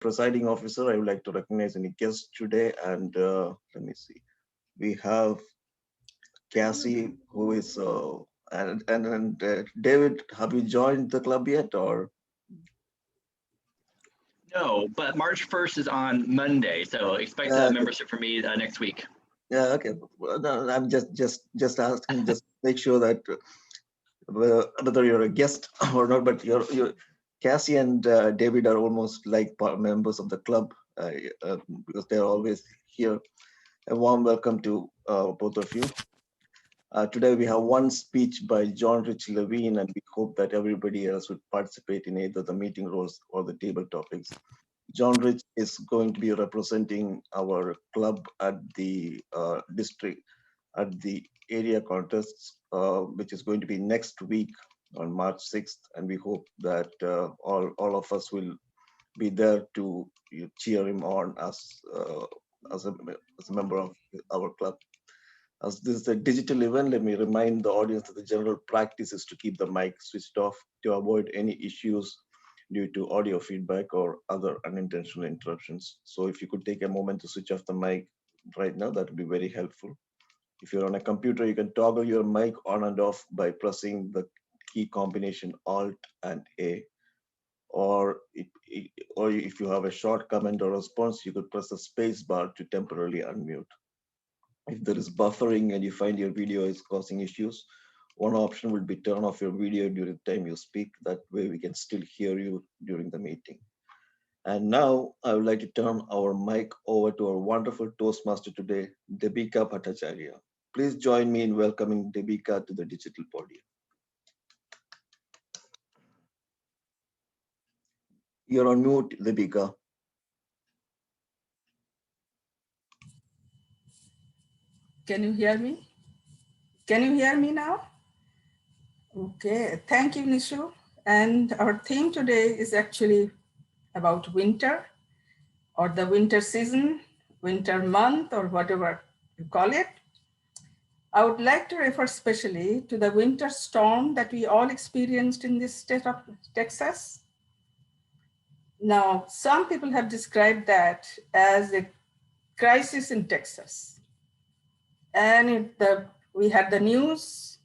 presiding officer, I would like to recognize any guests today. And let me see. We have Cassie, who is and David. Have you joined the club yet, or No, but March 1st is on Monday, so expect a okay. membership for me next week. Yeah, okay. Well, no, I'm just asking, just make sure that whether you're a guest or not, but you're Cassie and David are almost like members of the club uh, uh, because they're always here. A warm welcome to both of you. Today we have one speech by John Rich Levine, and we hope that everybody else would participate in either the meeting roles or the table topics. John Rich is going to be representing our club at the district, at the area contests, which is going to be next week on March 6th. And we hope that all of us will be there to cheer him on as a member of our club. As this is a digital event, let me remind the audience that the general practice is to keep the mic switched off to avoid any issues due to audio feedback or other unintentional interruptions. So if you could take a moment to switch off the mic right now, that would be very helpful. If you're on a computer, you can toggle your mic on and off by pressing the key combination Alt and A. Or if you have a short comment or response, you could press the space bar to temporarily unmute. If there is buffering and you find your video is causing issues, one option would be turn off your video during the time you speak. That way we can still hear you during the meeting. And now I would like to turn our mic over to our wonderful Toastmaster today, Debika Bhattacharya. Please join me in welcoming Debika to the digital podium. You're on mute, Debika. Can you hear me? Can you hear me now? Okay, thank you, Nishu. And our theme today is actually about winter or the winter season, winter month, or whatever you call it. I would like to refer specially to the winter storm that we all experienced in this state of Texas. Now, some people have described that as a crisis in Texas. And we had the news,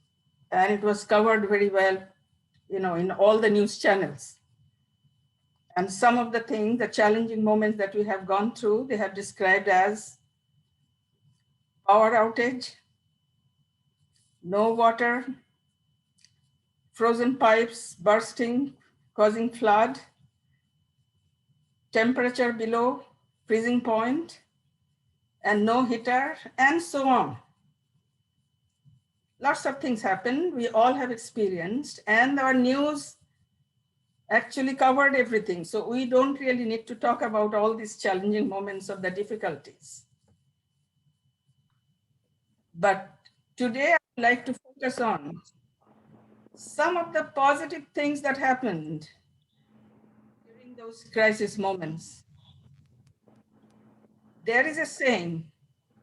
and it was covered very well, in all the news channels. And some of the things, the challenging moments that we have gone through, they have described as power outage, no water, frozen pipes bursting, causing flood, temperature below freezing point, and no heater, and so on. Lots of things happen, we all have experienced, and our news actually covered everything. So we don't really need to talk about all these challenging moments of the difficulties. But today I'd like to focus on some of the positive things that happened during those crisis moments. There is a saying,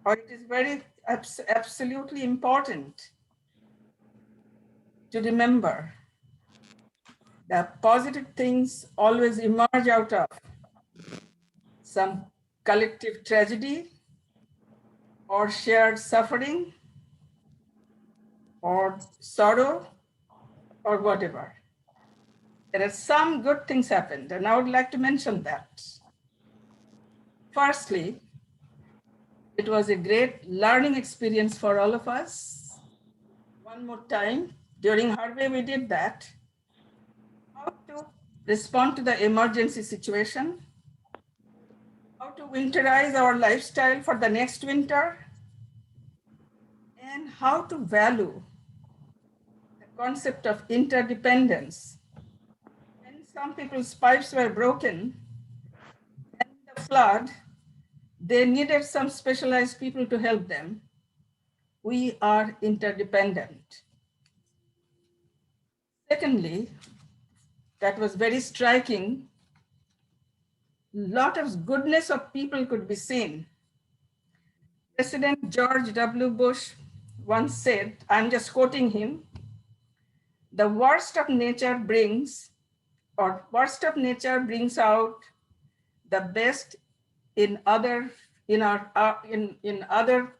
or it is very absolutely important to remember that positive things always emerge out of some collective tragedy or shared suffering or sorrow or whatever. There are some good things happened, and I would like to mention that. Firstly, it was a great learning experience for all of us. One more time, during Harvey, we did that. How to respond to the emergency situation, how to winterize our lifestyle for the next winter, and how to value the concept of interdependence. When some people's pipes were broken and the flood, they needed some specialized people to help them. We are interdependent. Secondly, that was very striking. Lot of goodness of people could be seen. President George W. Bush once said, I'm just quoting him, the worst of nature brings out the best in other, in other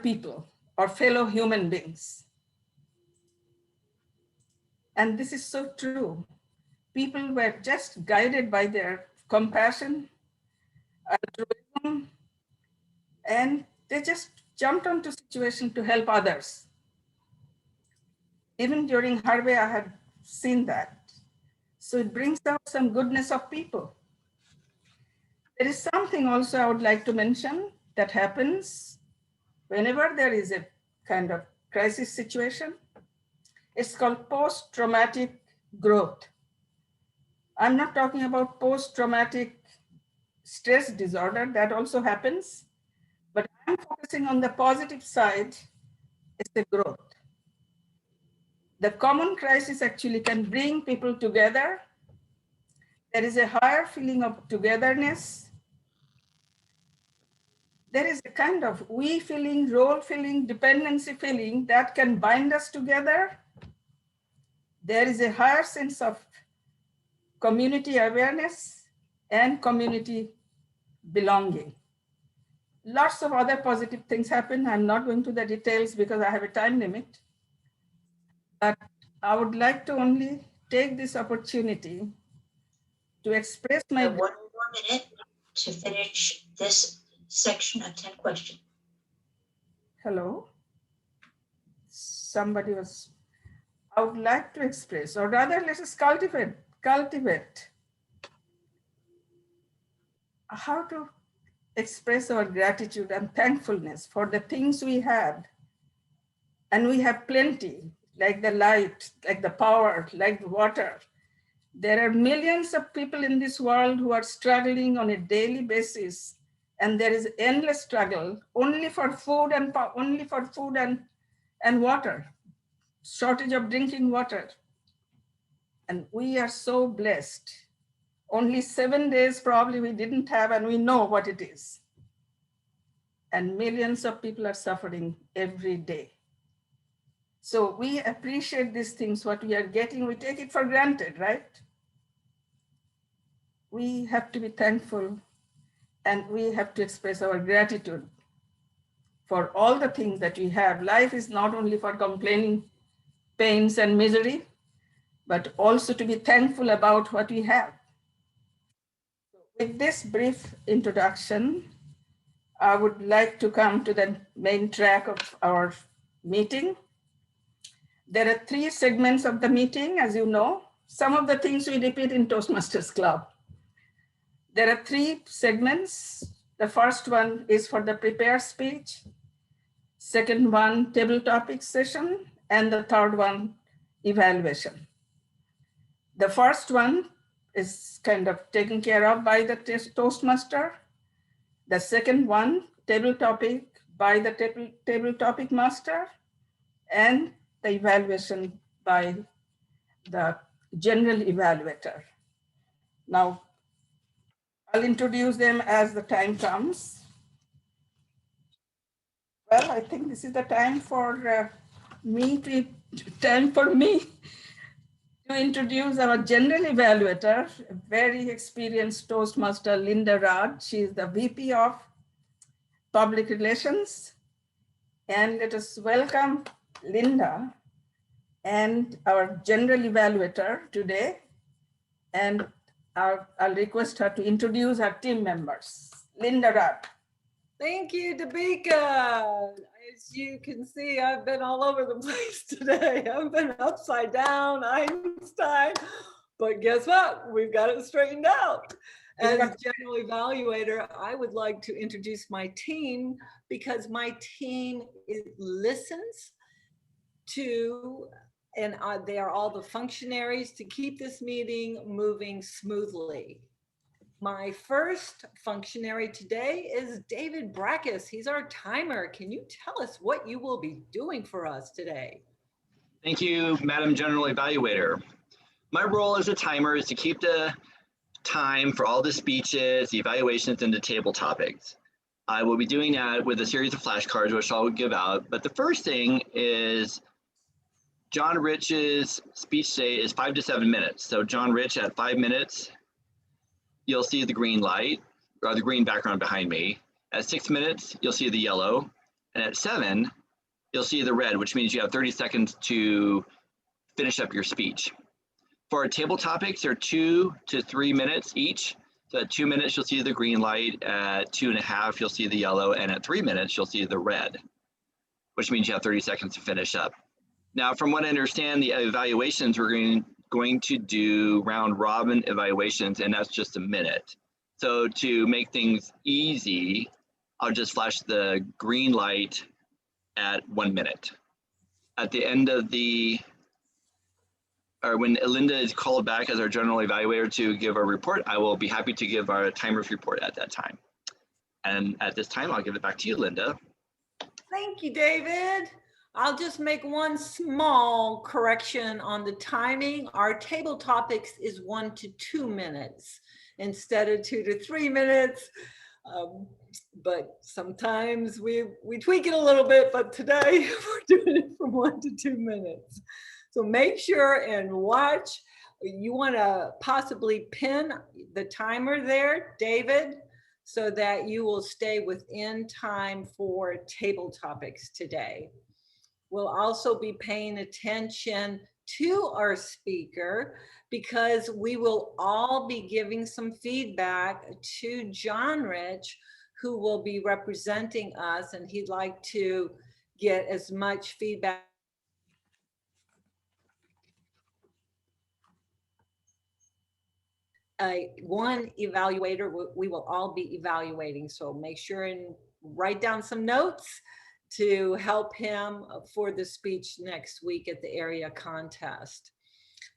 people or fellow human beings. And this is so true. People were just guided by their compassion, altruism, and they just jumped onto situation to help others. Even during Harvey, I had seen that. So it brings out some goodness of people. There is something also I would like to mention that happens whenever there is a kind of crisis situation. It's called post-traumatic growth. I'm not talking about post-traumatic stress disorder, that also happens, but I'm focusing on the positive side, it's the growth. The common crisis actually can bring people together. There is a higher feeling of togetherness. There is a kind of we feeling, role feeling, dependency feeling that can bind us together. There is a higher sense of community awareness and community belonging. Lots of other positive things happen. I'm not going to the details because I have a time limit. But I would like to only take this opportunity to express my— One more minute to finish this section of 10 questions. Hello? Somebody was— I would like to express, or rather let us cultivate how to express our gratitude and thankfulness for the things we have. And we have plenty, like the light, like the power, like the water. There are millions of people in this world who are struggling on a daily basis, and there is endless struggle only for food and water, shortage of drinking water. And we are so blessed. Only 7 days probably we didn't have, and we know what it is. And millions of people are suffering every day. So we appreciate these things, what we are getting, we take it for granted, right? We have to be thankful, and we have to express our gratitude for all the things that we have. Life is not only for complaining, pains and misery, but also to be thankful about what we have. With this brief introduction, I would like to come to the main track of our meeting. There are 3 segments of the meeting, as you know. Some of the things we repeat in Toastmasters Club. There are 3 segments. The first one is for the prepared speech. Second one, table topic session. And the third one, evaluation. The first one is kind of taken care of by the Toastmaster. The second one, table topic by the table topic master, and the evaluation by the general evaluator. Now, I'll introduce them as the time comes. Well, I think this is the time for me to introduce our general evaluator, a very experienced Toastmaster, Linda Rudd. She is the VP of Public Relations. And let us welcome Linda and our general evaluator today. And I'll request her to introduce her team members. Linda Rudd. Thank you, Dabika. As you can see, I've been all over the place today. I've been upside down, Einstein, but guess what? We've got it straightened out. As general evaluator, I would like to introduce my team, because my team listens to, and they are all the functionaries to keep this meeting moving smoothly. My first functionary today is David Brackus. He's our timer. Can you tell us what you will be doing for us today? Thank you, Madam General Evaluator. My role as a timer is to keep the time for all the speeches, the evaluations, and the table topics. I will be doing that with a series of flashcards, which I'll give out. But the first thing is John Rich's speech today is 5 to 7 minutes. So John Rich at 5 minutes, you'll see the green light or the green background behind me. At 6 minutes, you'll see the yellow. And at 7, you'll see the red, which means you have 30 seconds to finish up your speech. For our table topics, they're 2 to 3 minutes each. So at 2 minutes, you'll see the green light. At 2.5, you'll see the yellow. And at 3 minutes, you'll see the red, which means you have 30 seconds to finish up. Now, from what I understand, the evaluations, we're going to do round robin evaluations, and that's just a minute. So to make things easy, I'll just flash the green light at 1 minute. At the end of or when Linda is called back as our general evaluator to give a report, I will be happy to give our timers report at that time. And at this time, I'll give it back to you, Linda. Thank you, David. I'll just make one small correction on the timing. Our table topics is 1 to 2 minutes instead of 2 to 3 minutes. But sometimes we tweak it a little bit, but today we're doing it from 1 to 2 minutes. So make sure and watch. You want to possibly pin the timer there, David, so that you will stay within time for table topics today. We'll also be paying attention to our speaker because we will all be giving some feedback to John Rich, who will be representing us, and he'd like to get as much feedback. One evaluator, we will all be evaluating, so make sure and write down some notes to help him for the speech next week at the area contest.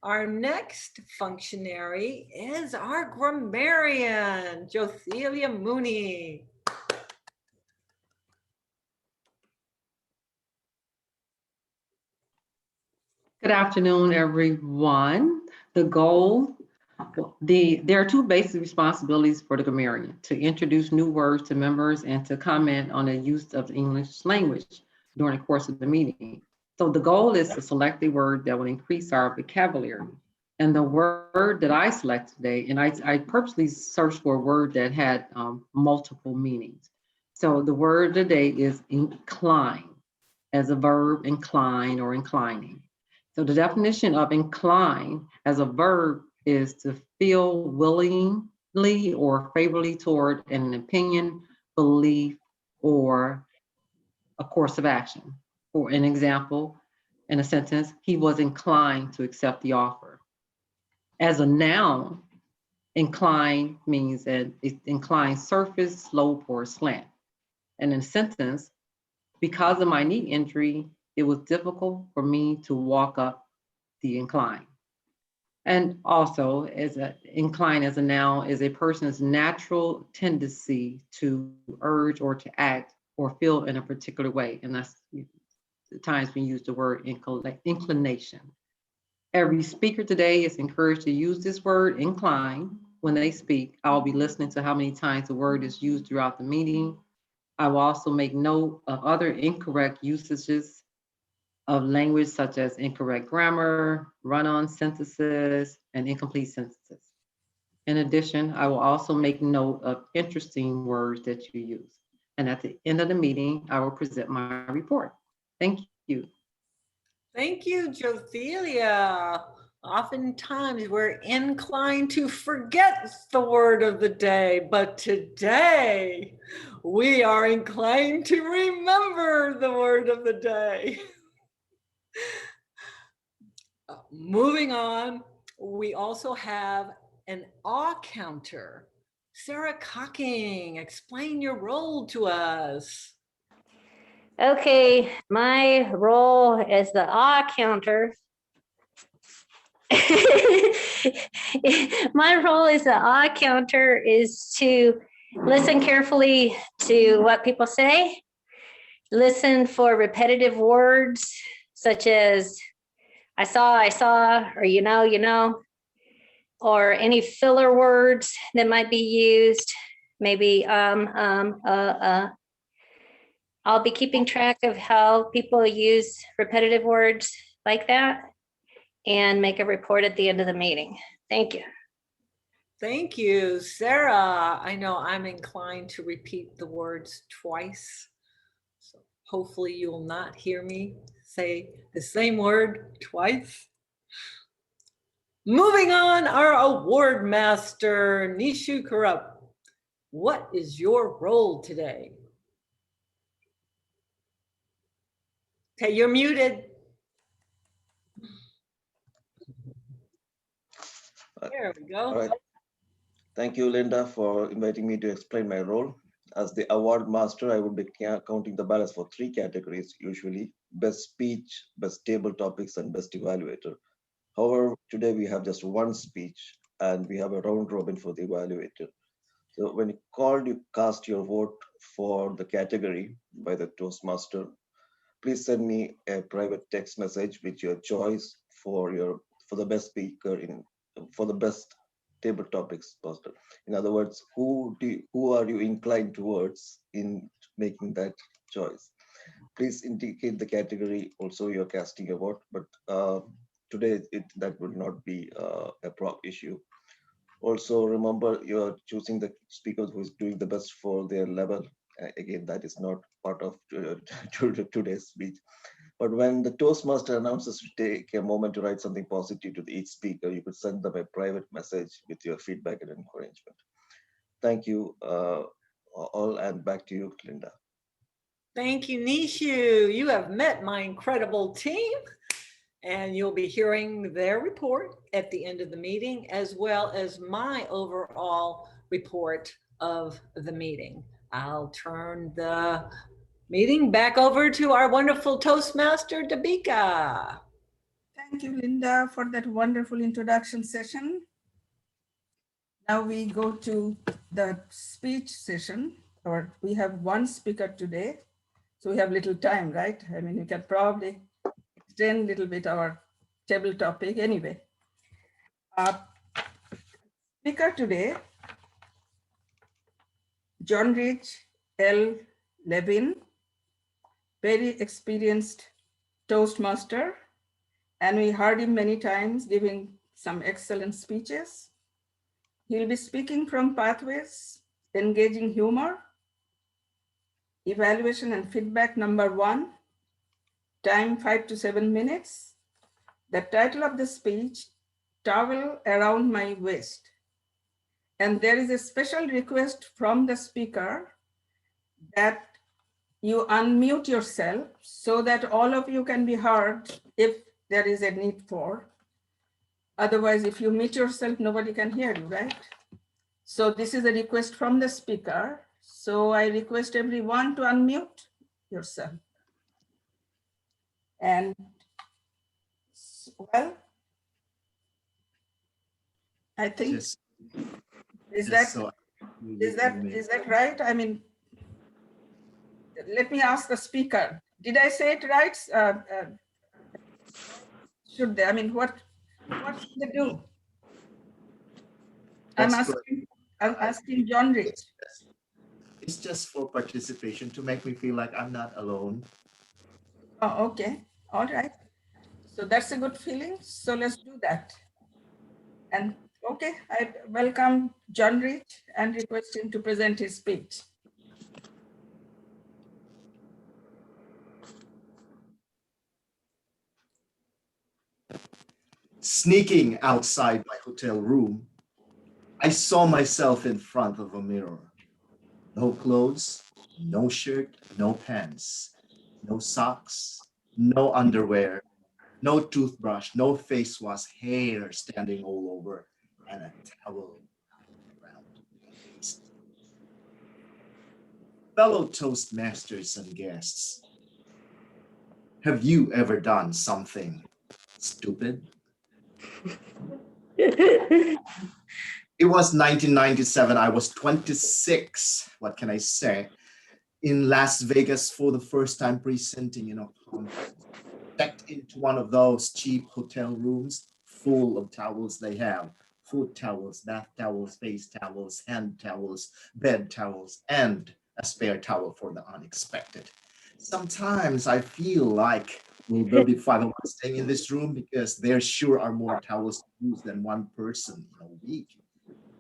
Our next functionary is our grammarian, Jothelia Mooney. Good afternoon, everyone. The goal, there are 2 basic responsibilities for the grammarian: to introduce new words to members and to comment on the use of the English language during the course of the meeting. So the goal is to select a word that will increase our vocabulary. And the word that I select today, and I purposely searched for a word that had multiple meanings. So the word today is incline, as a verb, incline or inclining. So the definition of incline as a verb is to feel willingly or favorably toward an opinion, belief, or a course of action. For an example, in a sentence, he was inclined to accept the offer. As a noun, incline means an inclined surface, slope, or slant. And in a sentence, because of my knee injury, it was difficult for me to walk up the incline. And also, as an incline as a noun is a person's natural tendency to urge or to act or feel in a particular way. And that's the times we use the word inclination. Every speaker today is encouraged to use this word incline when they speak. I'll be listening to how many times the word is used throughout the meeting. I will also make note of other incorrect usages of language, such as incorrect grammar, run-on sentences, and incomplete sentences. In addition, I will also make note of interesting words that you use. And at the end of the meeting, I will present my report. Thank you. Thank you, Jothelia. Oftentimes we're inclined to forget the word of the day, but today we are inclined to remember the word of the day. Moving on, we also have an awe counter. Sarah Cocking, explain your role to us. Okay, my role as the awe counter. My role as the awe counter is to listen carefully to what people say, listen for repetitive words such as I saw, or you know, or any filler words that might be used, maybe I'll be keeping track of how people use repetitive words like that and make a report at the end of the meeting. Thank you. Thank you, Sarah. I know I'm inclined to repeat the words twice. So hopefully you will not hear me say the same word twice. Moving on, our award master, Nishu Karup. What is your role today? Okay, you're muted. There we All go. right. Thank you, Linda, for inviting me to explain my role. As the award master, I would be counting the ballots for 3 categories, usually best speech, best table topics, and best evaluator. However, today we have just 1 speech and we have a round robin for the evaluator. So when you called, you cast your vote for the category by the Toastmaster. Please send me a private text message with your choice for the best speaker for the best table topics poster. In other words, who are you inclined towards in making that choice? Please indicate the category also you're casting a vote, but today that would not be a issue. Also, remember you're choosing the speaker who is doing the best for their level. Again, that is not part of today's speech. But when the Toastmaster announces to take a moment to write something positive to each speaker, you could send them a private message with your feedback and encouragement. Thank you all, and back to you, Linda. Thank you, Nishu. You have met my incredible team, and you'll be hearing their report at the end of the meeting, as well as my overall report of the meeting. I'll turn the meeting back over to our wonderful Toastmaster, Dabika. Thank you, Linda, for that wonderful introduction session. Now we go to the speech session, or we have 1 speaker today. So we have little time, right? I mean, we can probably extend a little bit our table topic anyway. Speaker today, John Rich L. Levin, very experienced Toastmaster, and we heard him many times giving some excellent speeches. He'll be speaking from Pathways, Engaging Humor, Evaluation and Feedback number 1, time 5 to 7 minutes. The title of the speech, Towel Around My Waist. And there is a special request from the speaker that you unmute yourself so that all of you can be heard if there is a need for. Otherwise, if you mute yourself, nobody can hear you, right? So this is a request from the speaker. So I request everyone to unmute yourself. And well, I think, Just is so that right? I mean, let me ask the speaker. Did I say it right? Should they? I mean, what should they do? I'm asking John Rich. It's just for participation to make me feel like I'm not alone. Oh, okay. All right. So that's a good feeling. So let's do that. And okay, I welcome John Rich and request him to present his speech. Sneaking outside my hotel room, I saw myself in front of a mirror. No clothes, no shirt, no pants, no socks, no underwear, no toothbrush, no face wash, hair standing all over, and a towel around my waist. Fellow Toastmasters and guests, have you ever done something stupid? It was 1997. I was 26. What can I say? In Las Vegas for the first time presenting in a conference. Checked into one of those cheap hotel rooms full of towels they have. Food towels, bath towels, face towels, hand towels, bed towels, and a spare towel for the unexpected. Sometimes I feel like Will there be 5 of us staying in this room? Because there sure are more towels to use than one person in a week.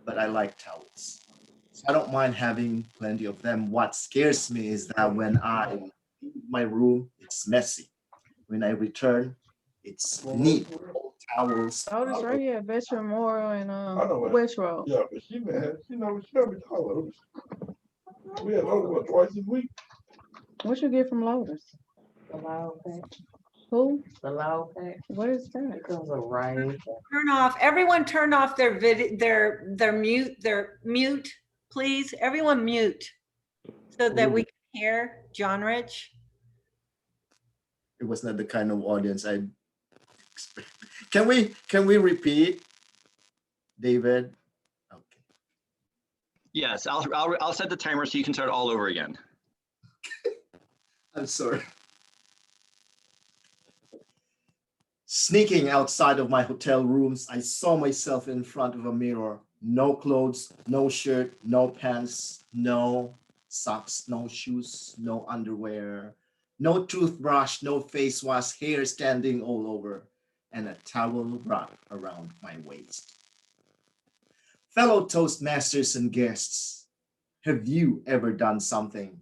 But I like towels. So I don't mind having plenty of them. What scares me is that when I leave my room, it's messy. When I return, it's neat. Old towels. Oh, this right here, Veteran Memorial and I know it. West Road. Yeah, but she mad. She know she got me towels. We had those what, twice a week. What you get from Lotus? The loud pack. Who? The loud pack. What is that? It comes a rice. Turn off, everyone turn off their video, their mute, please. Everyone mute so that we can hear John Rich. It was not the kind of audience I expected. Can we repeat, David? Okay. Yes, I'll set the timer so you can start all over again. I'm sorry. Sneaking outside of my hotel rooms, I saw myself in front of a mirror. No clothes, no shirt, no pants, no socks, no shoes, no underwear, no toothbrush, no face wash, hair standing all over, and a towel wrapped around my waist. Fellow Toastmasters and guests, have you ever done something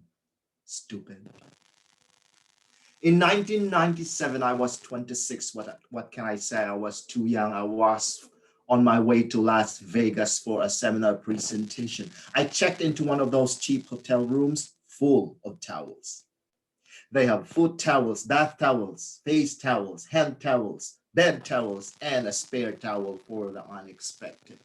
stupid? In 1997, I was 26. What can I say? I was too young. I was on my way to Las Vegas for a seminar presentation. I checked into one of those cheap hotel rooms full of towels. They have foot towels, bath towels, face towels, hand towels, bed towels, and a spare towel for the unexpected.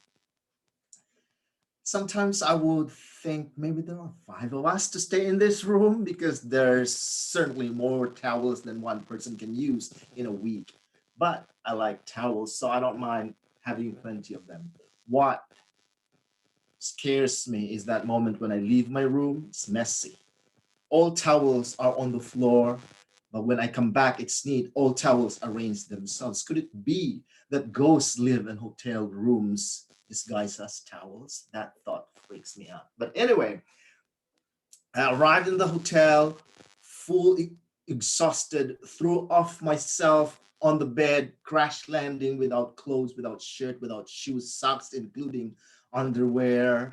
Sometimes I would think maybe there are 5 of us to stay in this room because there's certainly more towels than one person can use in a week. But I like towels, so I don't mind having plenty of them. What scares me is that moment when I leave my room, it's messy. All towels are on the floor, but when I come back, it's neat. All towels arrange themselves. Could it be that ghosts live in hotel rooms disguised as towels? That thought freaks me out. But anyway, I arrived in the hotel, exhausted, threw off myself on the bed, crash landing without clothes, without shirt, without shoes, socks, including underwear,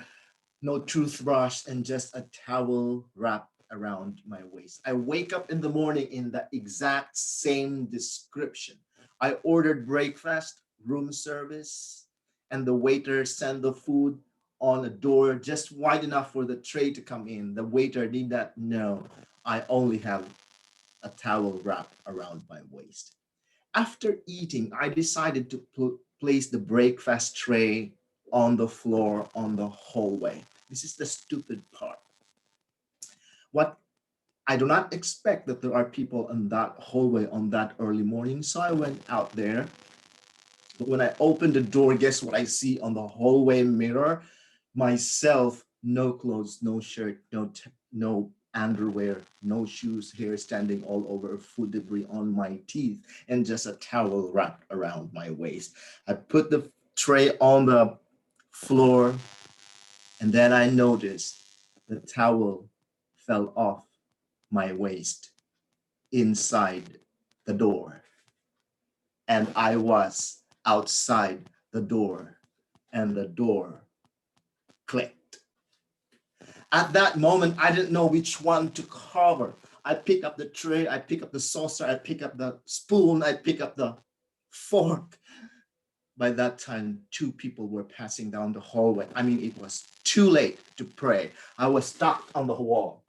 no toothbrush, and just a towel wrapped around my waist. I wake up in the morning in the exact same description. I ordered breakfast, room service, and the waiter sent the food on a door just wide enough for the tray to come in. The waiter did not know I only have a towel wrapped around my waist. After eating, I decided to place the breakfast tray on the floor on the hallway. This is the stupid part. What I do not expect that there are people in that hallway on that early morning, so I went out there. But when I opened the door, guess what I see on the hallway mirror? Myself, no clothes, no shirt, no underwear, no shoes, hair standing all over, food debris on my teeth, and just a towel wrapped around my waist. I put the tray on the floor, and then I noticed the towel fell off my waist inside the door. And I was outside the door, and the door clicked. At that moment, I didn't know which one to cover. I pick up the tray, I pick up the saucer, I pick up the spoon, I pick up the fork. By that time, 2 people were passing down the hallway. I mean, it was too late to pray. I was stuck on the wall.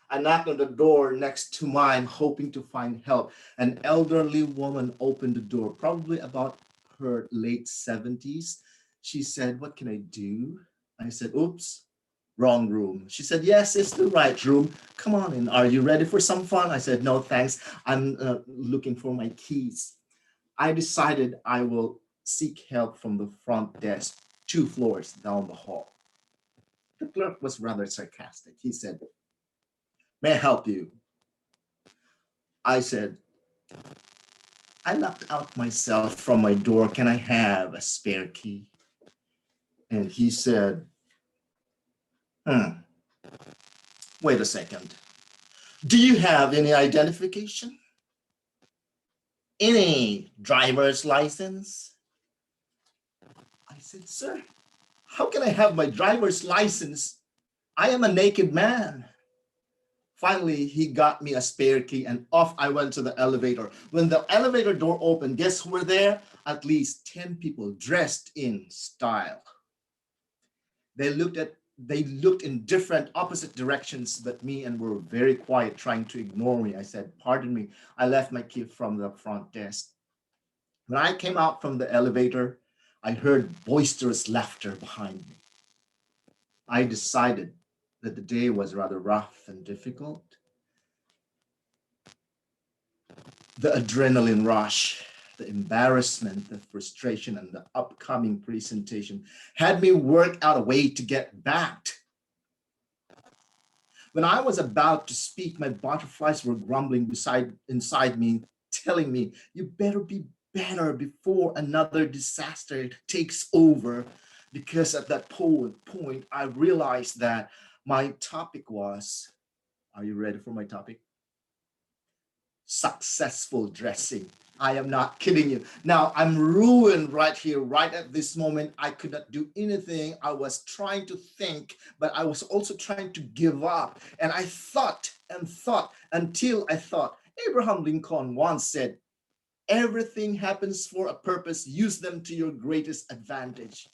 I knocked on the door next to mine, hoping to find help. An elderly woman opened the door, probably about her late 70s. She said, "What can I do?" I said, "Oops, wrong room." She said, "Yes, it's the right room. Come on in. Are you ready for some fun?" I said, "No, thanks. I'm looking for my keys." I decided I will seek help from the front desk 2 floors down the hall. The clerk was rather sarcastic. He said, "May I help you?" I said, "I locked out myself from my door. Can I have a spare key?" And he said, "Wait a second. Do you have any identification? Any driver's license? I said, sir, how can I have my driver's license? I am a naked man. Finally, he got me a spare key and off I went to the elevator. When the elevator door opened, guess who were there? At least 10 people dressed in style. They looked in different opposite directions but me and were very quiet, trying to ignore me. I said, pardon me, I left my key from the front desk. When I came out from the elevator, I heard boisterous laughter behind me. I decided that the day was rather rough and difficult. The adrenaline rush, the embarrassment, the frustration, and the upcoming presentation had me work out a way to get backed. When I was about to speak, my butterflies were grumbling inside me, telling me, you better be better before another disaster takes over. Because at that point, I realized that my topic was, are you ready for my topic? Successful dressing. I am not kidding you. Now I'm ruined right here, right at this moment. I could not do anything. I was trying to think, but I was also trying to give up. And I thought and thought until I thought, Abraham Lincoln once said, everything happens for a purpose. Use them to your greatest advantage.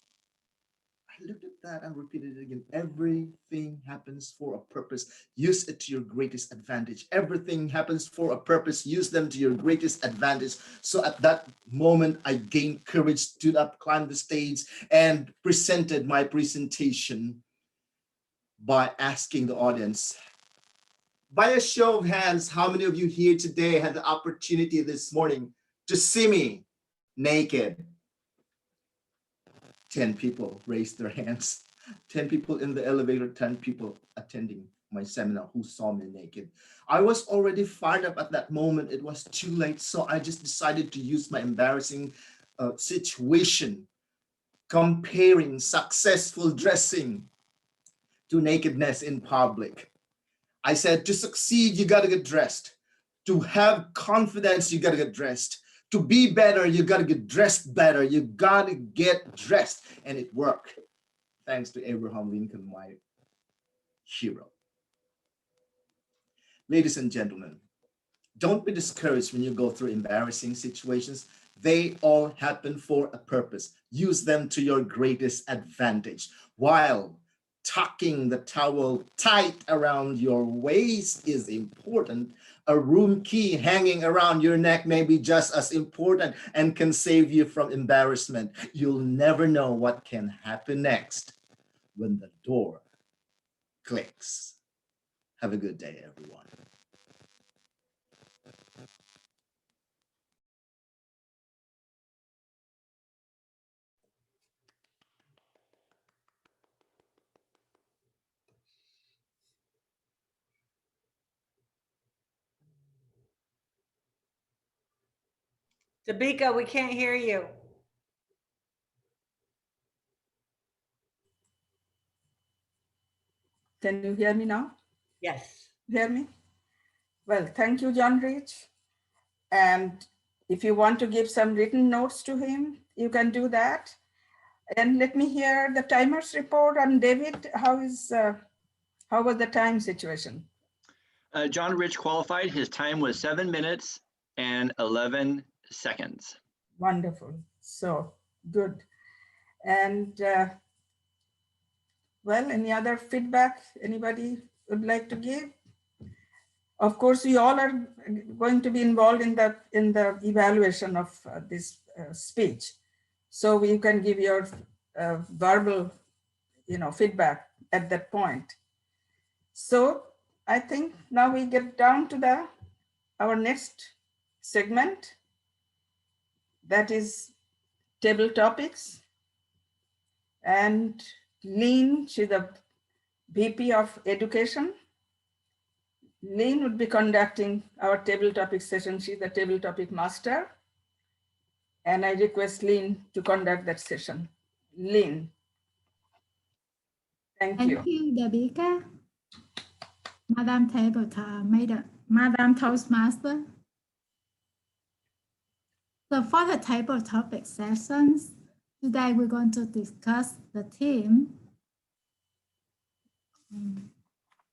I looked at that and repeated it again. Everything happens for a purpose. Use it to your greatest advantage. Everything happens for a purpose. Use them to your greatest advantage. So at that moment, I gained courage, stood up, climbed the stage, and presented my presentation by asking the audience, by a show of hands, how many of you here today had the opportunity this morning to see me naked? 10 people raised their hands. 10 people in the elevator, 10 people attending my seminar who saw me naked. I was already fired up at that moment. It was too late. So I just decided to use my embarrassing situation, comparing successful dressing to nakedness in public. I said, to succeed, you got to get dressed. To have confidence, you got to get dressed. To be better, you got to get dressed better. You got to get dressed. And it worked. Thanks to Abraham Lincoln, my hero. Ladies and gentlemen, don't be discouraged when you go through embarrassing situations. They all happen for a purpose. Use them to your greatest advantage. While tucking the towel tight around your waist is important, a room key hanging around your neck may be just as important and can save you from embarrassment. You'll never know what can happen next when the door clicks. Have a good day, everyone. Dabika, we can't hear you. Can you hear me now? Yes. Hear me? Well, thank you, John Rich. And if you want to give some written notes to him, you can do that. And let me hear the timers report on David. How was the time situation? John Rich qualified. His time was 7 minutes and 11 seconds. Wonderful. So good. And well, any other feedback anybody would like to give? Of course, we all are going to be involved in the evaluation of this speech. So you can give your verbal, feedback at that point. So I think now we get down to our next segment. That is table topics. And Lynn, she's the VP of Education. Lynn would be conducting our table topic session. She's the table topic master. And I request Lynn to conduct that session. Lynn. Thank you. Thank you, Dabika. Madam Madam Toastmaster. So for the table topic sessions, today we're going to discuss the theme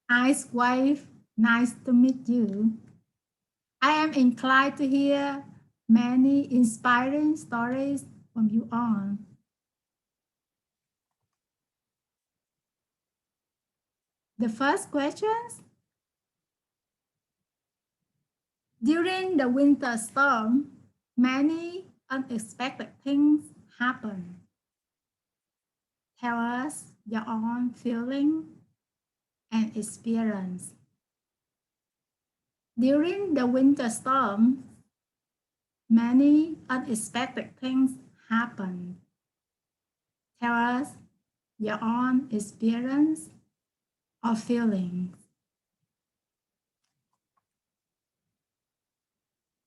Ice Wave, nice to meet you. I am inclined to hear many inspiring stories from you all. The first questions. During the winter storm, many unexpected things happen. Tell us your own feeling and experience. During the winter storm, many unexpected things happen. Tell us your own experience or feelings.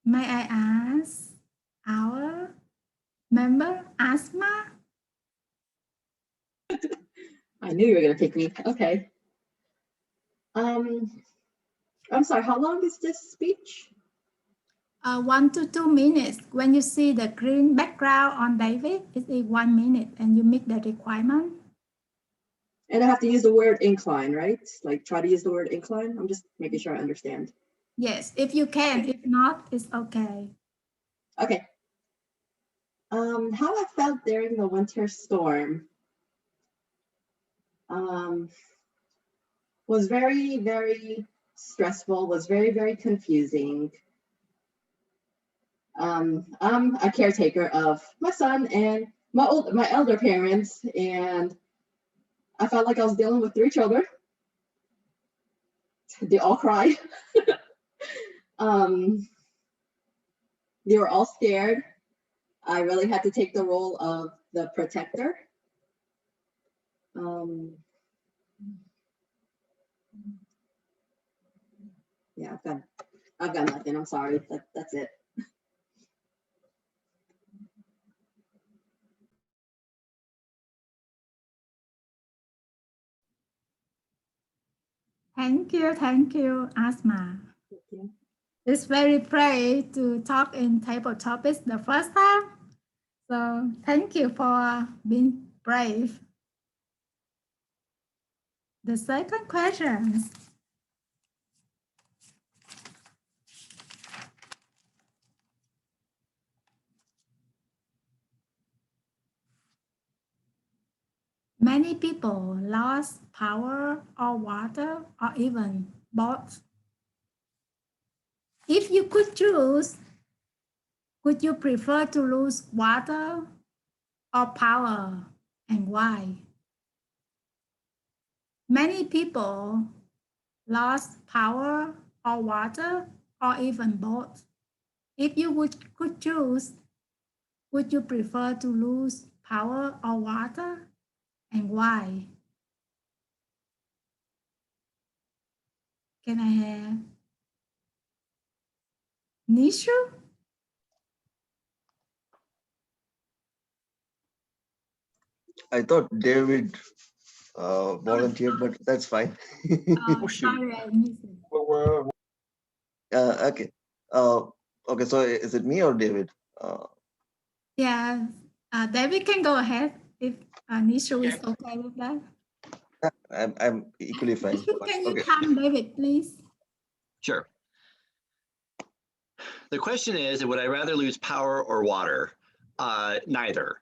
May I ask our member Asma? I knew you were gonna pick me. Okay. I'm sorry, how long is this speech? 1 to 2 minutes. When you see the green background on David, it is 1 minute and you meet the requirement. And I have to use the word incline, right? Like try to use the word incline? I'm just making sure I understand. Yes, if you can. If not, it's okay. Okay. How I felt during the winter storm was very, very stressful, was very, very confusing. I'm a caretaker of my son and my elder parents, and I felt like I was dealing with 3 children. They all cry. They were all scared. I really had to take the role of the protector. Yeah, I've got nothing. I'm sorry. That's it. Thank you, Asma. Thank you. It's very brave to talk in table topics the first time. So thank you for being brave. The second question. Many people lost power or water or even both. If you could choose, would you prefer to lose water or power, and why? Many people lost power or water or even both. If you could choose, would you prefer to lose power or water, and why? Can I have Nishu? I thought David volunteered, but that's fine. Sorry, I missed it. Okay. Okay, so is it me or David? Yeah, David can go ahead if Nishu is okay with that. I'm equally fine. Can you Okay. come, David, please? Sure. The question is, would I rather lose power or water? Neither.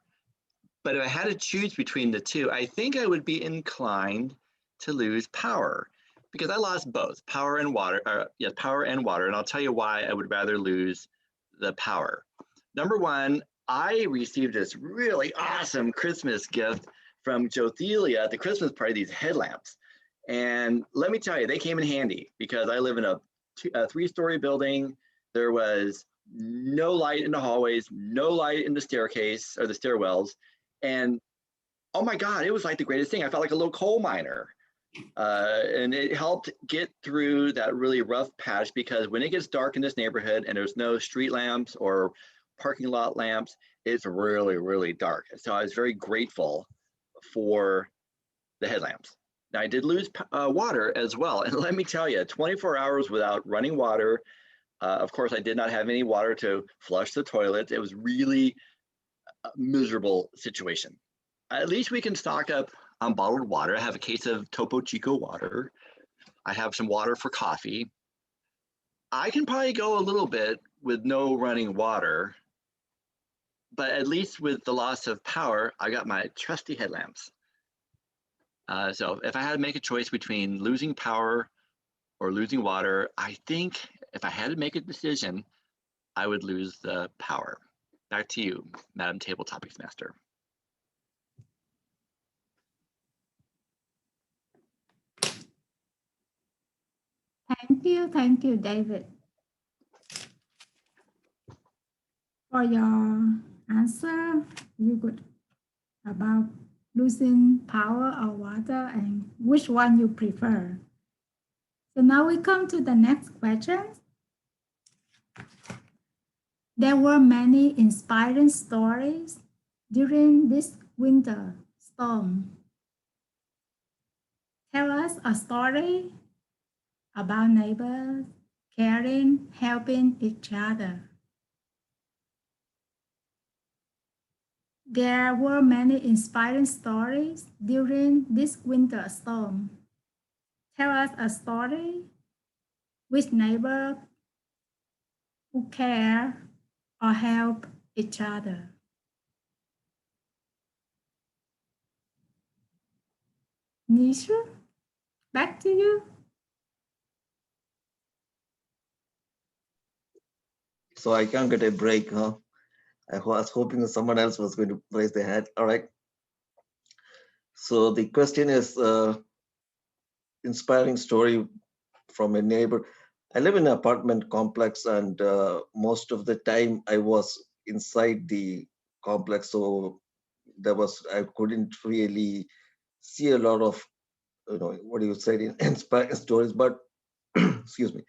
But if I had to choose between the two, I think I would be inclined to lose power because I lost both power and water. Yes, power and water. And I'll tell you why I would rather lose the power. Number one, I received this really awesome Christmas gift from Jothelia at the Christmas party, these headlamps. And let me tell you, they came in handy because I live in a 3-story building. There was no light in the hallways, no light in the staircase or the stairwells. And oh my God, it was like the greatest thing. I felt like a little coal miner. And it helped get through that really rough patch because when it gets dark in this neighborhood and there's no street lamps or parking lot lamps, it's really, really dark. So I was very grateful for the headlamps. Now, I did lose water as well. And let me tell you, 24 hours without running water. Of course, I did not have any water to flush the toilet. It was really a miserable situation. At least we can stock up on bottled water. I have a case of Topo Chico water. I have some water for coffee. I can probably go a little bit with no running water, but at least with the loss of power, I got my trusty headlamps. So if I had to make a choice between losing power or losing water, I think if I had to make a decision, I would lose the power. Back to you, Madam Table Topics Master. Thank you, David, for your answer. You good about losing power or water and which one you prefer. So now we come to the next question. There were many inspiring stories during this winter storm. Tell us a story about neighbors caring, helping each other. There were many inspiring stories during this winter storm. Tell us a story which neighbor who care or help each other. Nisha, back to you. So I can't get a break, huh? I was hoping that someone else was going to raise their hand. All right. So the question is, inspiring story from a neighbor. I live in an apartment complex, and most of the time I was inside the complex, so I couldn't really see a lot of, what do you say, inspiring stories. But excuse me.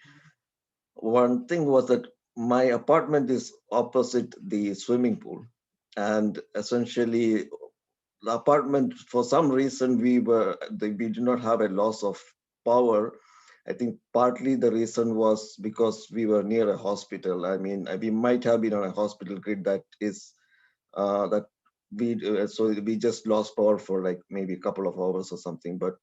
One thing was that my apartment is opposite the swimming pool, and essentially the apartment, for some reason, we did not have a loss of power. I think partly the reason was because we were near a hospital. I mean, we might have been on a hospital grid that so we just lost power for like maybe a couple of hours or something. But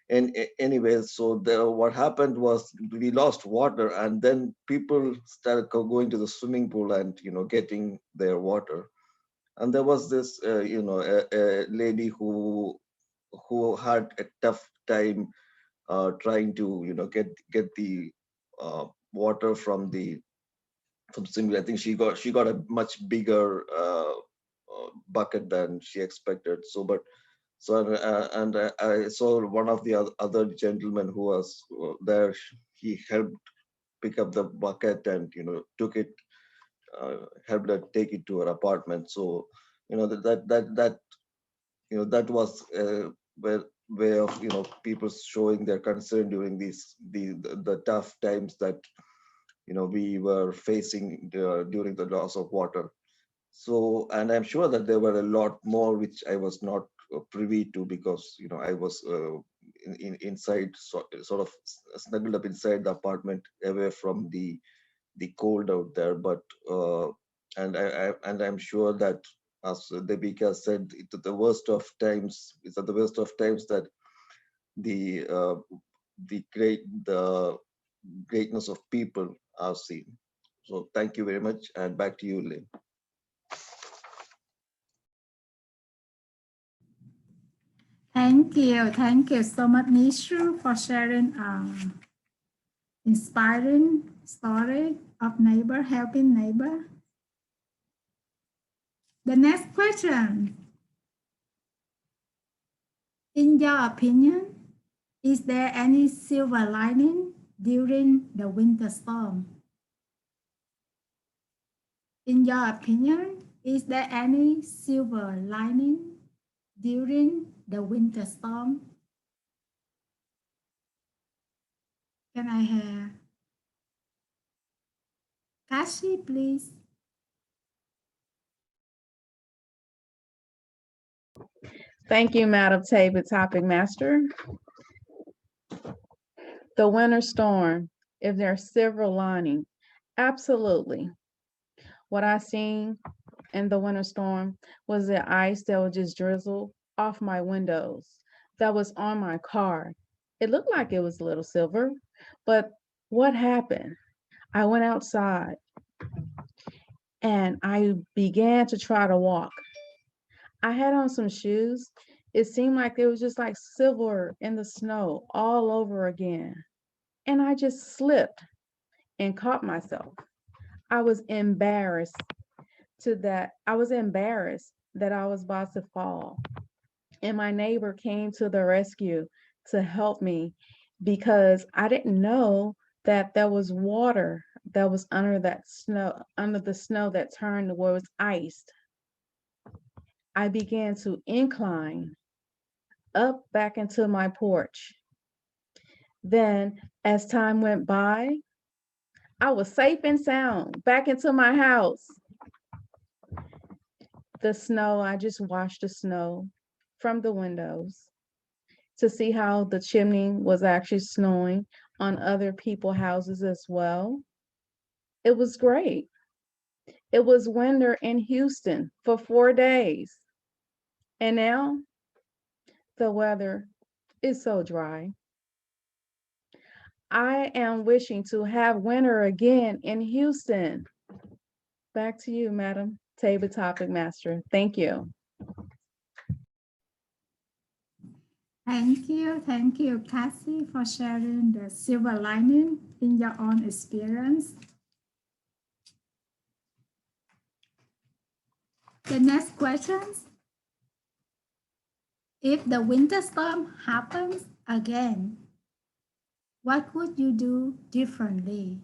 anyway, so what happened was we lost water, and then people started going to the swimming pool and getting their water. And there was this a lady who had a tough time trying to get the water from swimming pool. I think she got a much bigger bucket than she expected. I saw one of the other gentlemen who was there. He helped pick up the bucket and took it, helped her take it to her apartment. So that was a way of people showing their concern during the tough times that we were facing during the loss of water. So, and I'm sure that there were a lot more which I was not privy to, because I was inside, sort of snuggled up inside the apartment, away from the cold out there. But and I'm sure that, as Devika said, it's at the worst of times that the greatness of people are seen. So thank you very much, and back to you, Lynn. Thank you so much, Nishu, for sharing inspiring story of neighbor helping neighbor. The next question. In your opinion, is there any silver lining during the winter storm? In your opinion, is there any silver lining during the winter storm? Can I have Kashi, please? Thank you, Madam Table Topic Master. The winter storm, if there's silver lining, absolutely. What I seen in the winter storm was the ice that would just drizzle off my windows that was on my car. It looked like it was a little silver, but what happened? I went outside and I began to try to walk. I had on some shoes. It seemed like there was just like silver in the snow all over again. And I just slipped and caught myself. I was embarrassed that I was about to fall. And my neighbor came to the rescue to help me because I didn't know that there was water that was under the snow that turned where it was iced. I began to incline up back into my porch. Then as time went by, I was safe and sound back into my house. The snow, I just watched the snow from the windows to see how the chimney was actually snowing on other people's houses as well. It was great. It was winter in Houston for 4 days. And now the weather is so dry. I am wishing to have winter again in Houston. Back to you, Madam Table Topic Master. Thank you. Thank you, Cassie, for sharing the silver lining in your own experience. The next question: if the winter storm happens again, what would you do differently?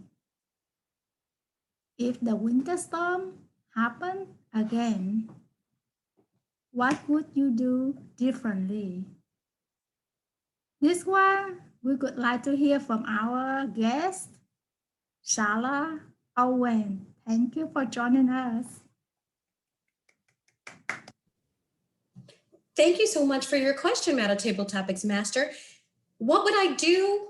If the winter storm happened again, what would you do differently? This one, we would like to hear from our guest, Shala Owen. Thank you for joining us. Thank you so much for your question, Madam Table Topics Master. What would I do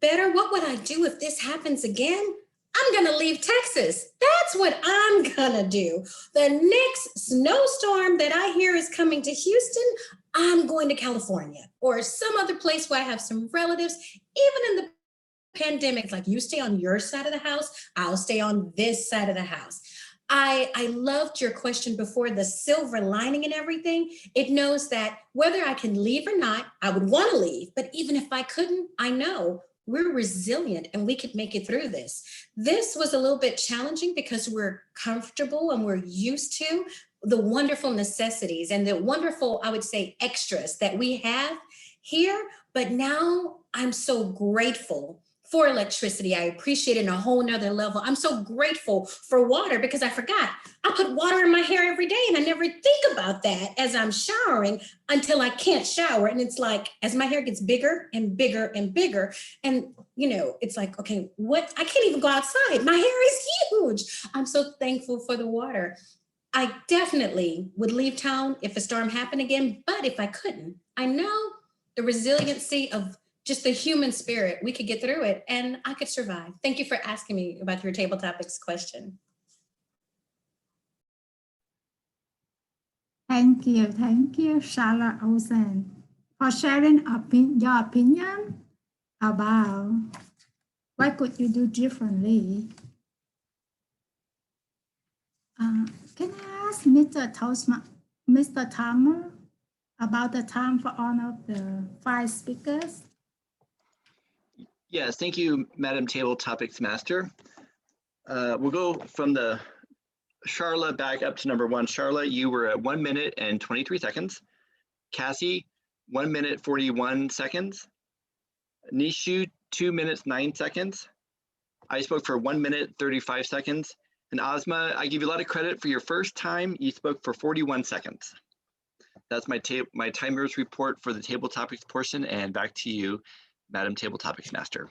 better? What would I do if this happens again? I'm gonna leave Texas. That's what I'm gonna do. The next snowstorm that I hear is coming to Houston, I'm going to California or some other place where I have some relatives. Even in the pandemic, like you stay on your side of the house, I'll stay on this side of the house. I loved your question before, the silver lining and everything. It knows that whether I can leave or not, I would want to leave. But even if I couldn't, I know we're resilient and we could make it through this. This was a little bit challenging because we're comfortable and we're used to the wonderful necessities and the wonderful, I would say, extras that we have here. But now I'm so grateful for electricity. I appreciate it on a whole nother level. I'm so grateful for water because I forgot. I put water in my hair every day and I never think about that as I'm showering until I can't shower. And it's like, as my hair gets bigger and bigger and bigger, and you know, it's like, okay, what? I can't even go outside. My hair is huge. I'm so thankful for the water. I definitely would leave town if a storm happened again, but if I couldn't, I know the resiliency of just the human spirit, we could get through it and I could survive. Thank you for asking me about your table topics question. Thank you, Shala Ozen, for sharing your opinion about what could you do differently. Can I ask Mr. Tamer about the time for all of the 5 speakers? Yes, thank you, Madam Table Topics Master. We'll go from the Charla back up to number 1. Charla, you were at 1 minute and 23 seconds. Cassie, 1 minute 41 seconds. Nishu, 2 minutes 9 seconds. I spoke for 1 minute 35 seconds. And Ozma, I give you a lot of credit for your first time. You spoke for 41 seconds. That's my timers report for the table topics portion, and back to you, Madam Table Topics Master.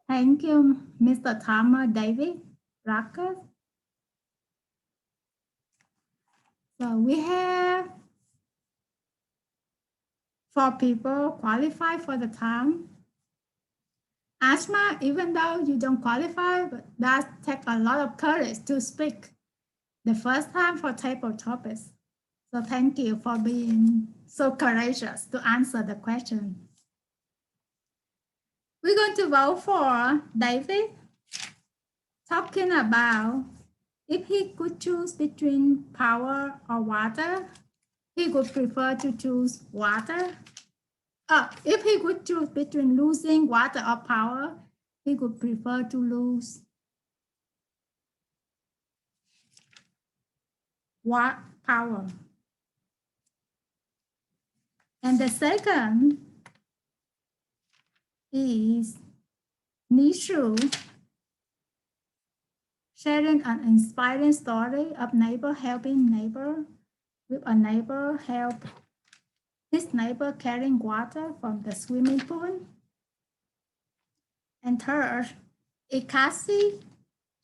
Thank you, Mr. Tamer David Rucker. So we have 4 people qualified for the time. Asma, even though you don't qualify, but that takes a lot of courage to speak the first time for table topics. So thank you for being so courageous to answer the question. We're going to vote for David, talking about if he could choose between power or water, he would prefer to choose water. If he could choose between losing water or power, he would prefer to lose power. And the second is Nishu sharing an inspiring story of neighbor helping neighbor, with a neighbor help his neighbor carrying water from the swimming pool. And third, Ikasi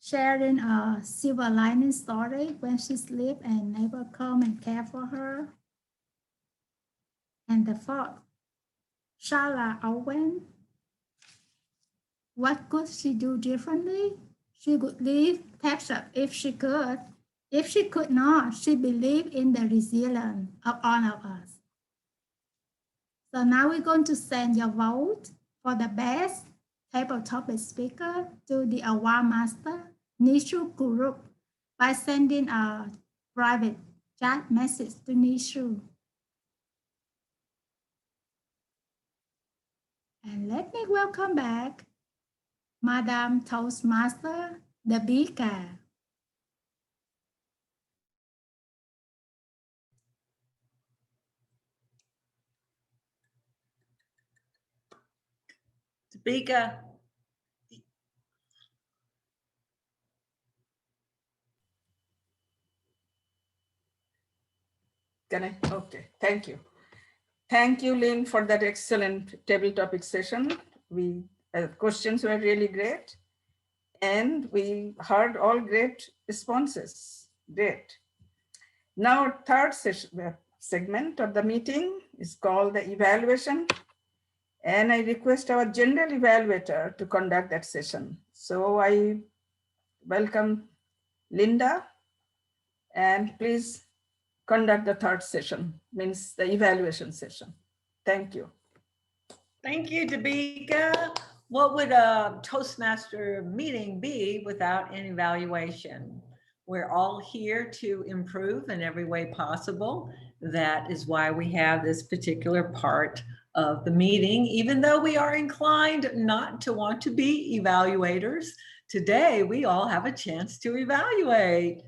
sharing a silver lining story when she sleep and neighbor come and care for her. And the fourth, Shala Owen. What could she do differently? She would leave Texas if she could. If she could not, she believed in the resilience of all of us. So now we're going to send your vote for the best table topic speaker to the award master, Nishu Kurup, by sending a private chat message to Nishu. And let me welcome back Madam Toastmaster Dabika. Dabika. Can I? Okay, thank you. Thank you, Lynn, for that excellent table topic session. Questions were really great. And we heard all great responses. Great. Now, our third segment of the meeting is called the evaluation. And I request our general evaluator to conduct that session. So I welcome Linda, and please conduct the third session, means the evaluation session. Thank you. Thank you, Dabika. What would a Toastmaster meeting be without an evaluation? We're all here to improve in every way possible. That is why we have this particular part of the meeting, even though we are inclined not to want to be evaluators. Today, we all have a chance to evaluate,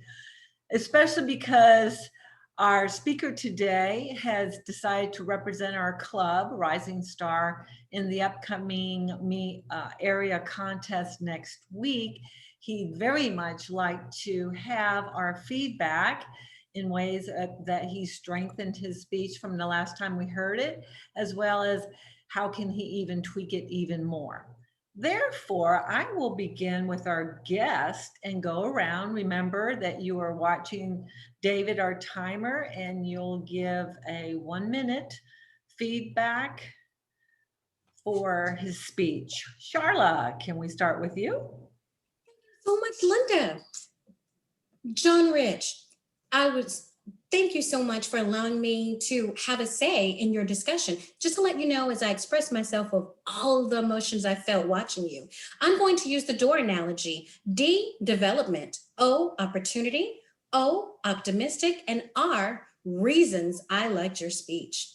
especially because our speaker today has decided to represent our club, Rising Star, in the upcoming area contest next week. He'd very much like to have our feedback in ways that he strengthened his speech from the last time we heard it, as well as how can he even tweak it even more. Therefore, I will begin with our guest and go around. Remember that you are watching David, our timer, and you'll give a 1-minute feedback for his speech. Sharla, can we start with you? So much, Linda. John Rich, thank you so much for allowing me to have a say in your discussion. Just to let you know, as I express myself of all the emotions I felt watching you, I'm going to use the door analogy. D, development. O, opportunity. O, optimistic. And R, reasons I liked your speech.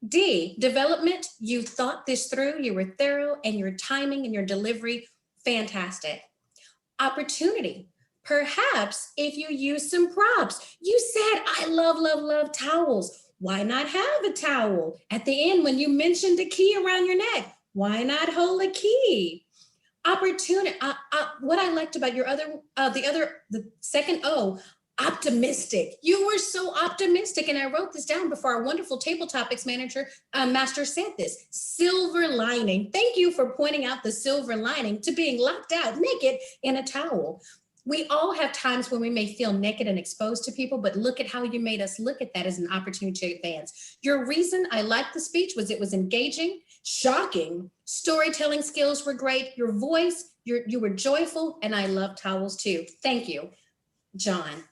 D, development. You thought this through. You were thorough, and your timing and your delivery, fantastic. Opportunity. Perhaps if you use some props. You said, I love, love, love towels. Why not have a towel? At the end, when you mentioned a key around your neck, why not hold a key? Opportunity. What I liked about your the second O, optimistic. You were so optimistic, and I wrote this down before our wonderful table topics master said this. Silver lining. Thank you for pointing out the silver lining to being locked out naked in a towel. We all have times when we may feel naked and exposed to people, but look at how you made us look at that as an opportunity to advance. Your reason I liked the speech was it was engaging, shocking, storytelling skills were great, your voice, you were joyful, and I love towels too. Thank you, John.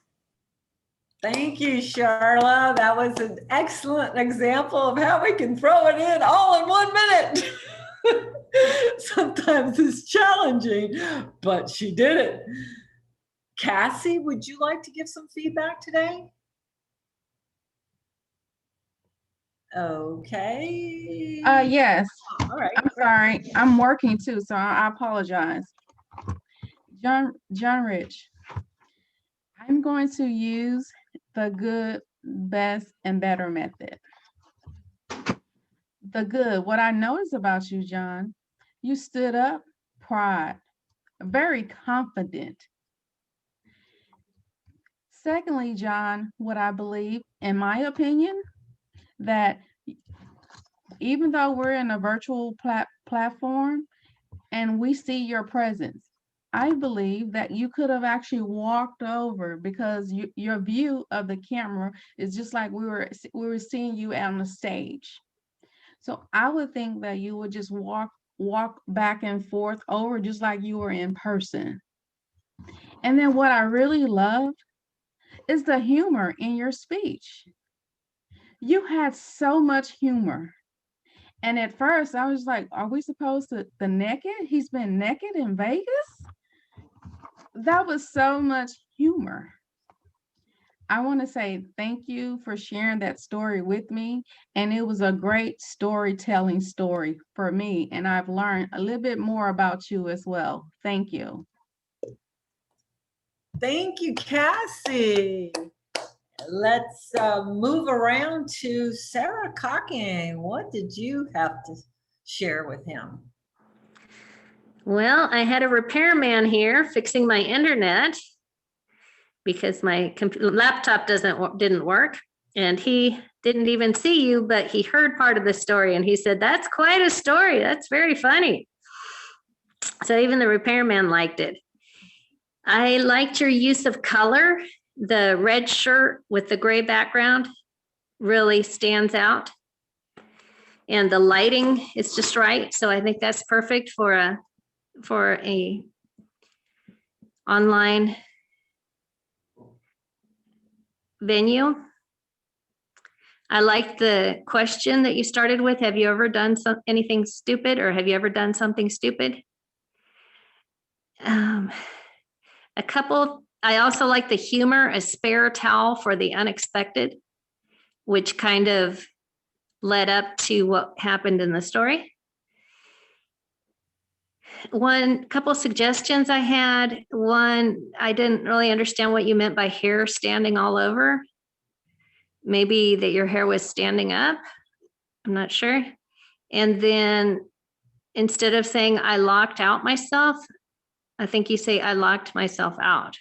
Thank you, Charla. That was an excellent example of how we can throw it in all in 1 minute. Sometimes it's challenging, but she did it. Cassie, would you like to give some feedback today? Okay. Yes. All right. I'm sorry. I'm working too, so I apologize. John Rich, I'm going to use the good, best, and better method. The good, what I noticed about you, John, you stood up, pride, very confident. Secondly, John, what I believe, in my opinion, that even though we're in a virtual platform and we see your presence, I believe that you could have actually walked over, because your view of the camera is just like we were seeing you on the stage. So I would think that you would just walk back and forth over just like you were in person. And then what I really love is the humor in your speech. You had so much humor. And at first I was like, are we supposed to, the naked? He's been naked in Vegas? That was so much humor. I want to say thank you for sharing that story with me. And it was a great storytelling story for me. And I've learned a little bit more about you as well. Thank you. Thank you, Cassie. Let's move around to Sarah Cocking. What did you have to share with him? Well, I had a repairman here fixing my internet because my laptop didn't work, and he didn't even see you, but he heard part of the story and he said, "That's quite a story. That's very funny." So even the repairman liked it. I liked your use of color. The red shirt with the gray background really stands out. And the lighting is just right. So I think that's perfect for a online venue. I like the question that you started with. Have you ever done anything stupid, or have you ever done something stupid? I also like the humor, a spare towel for the unexpected, which kind of led up to what happened in the story. Couple suggestions I had. One, I didn't really understand what you meant by hair standing all over. Maybe that your hair was standing up. I'm not sure. And then instead of saying I locked out myself, I think you say I locked myself out.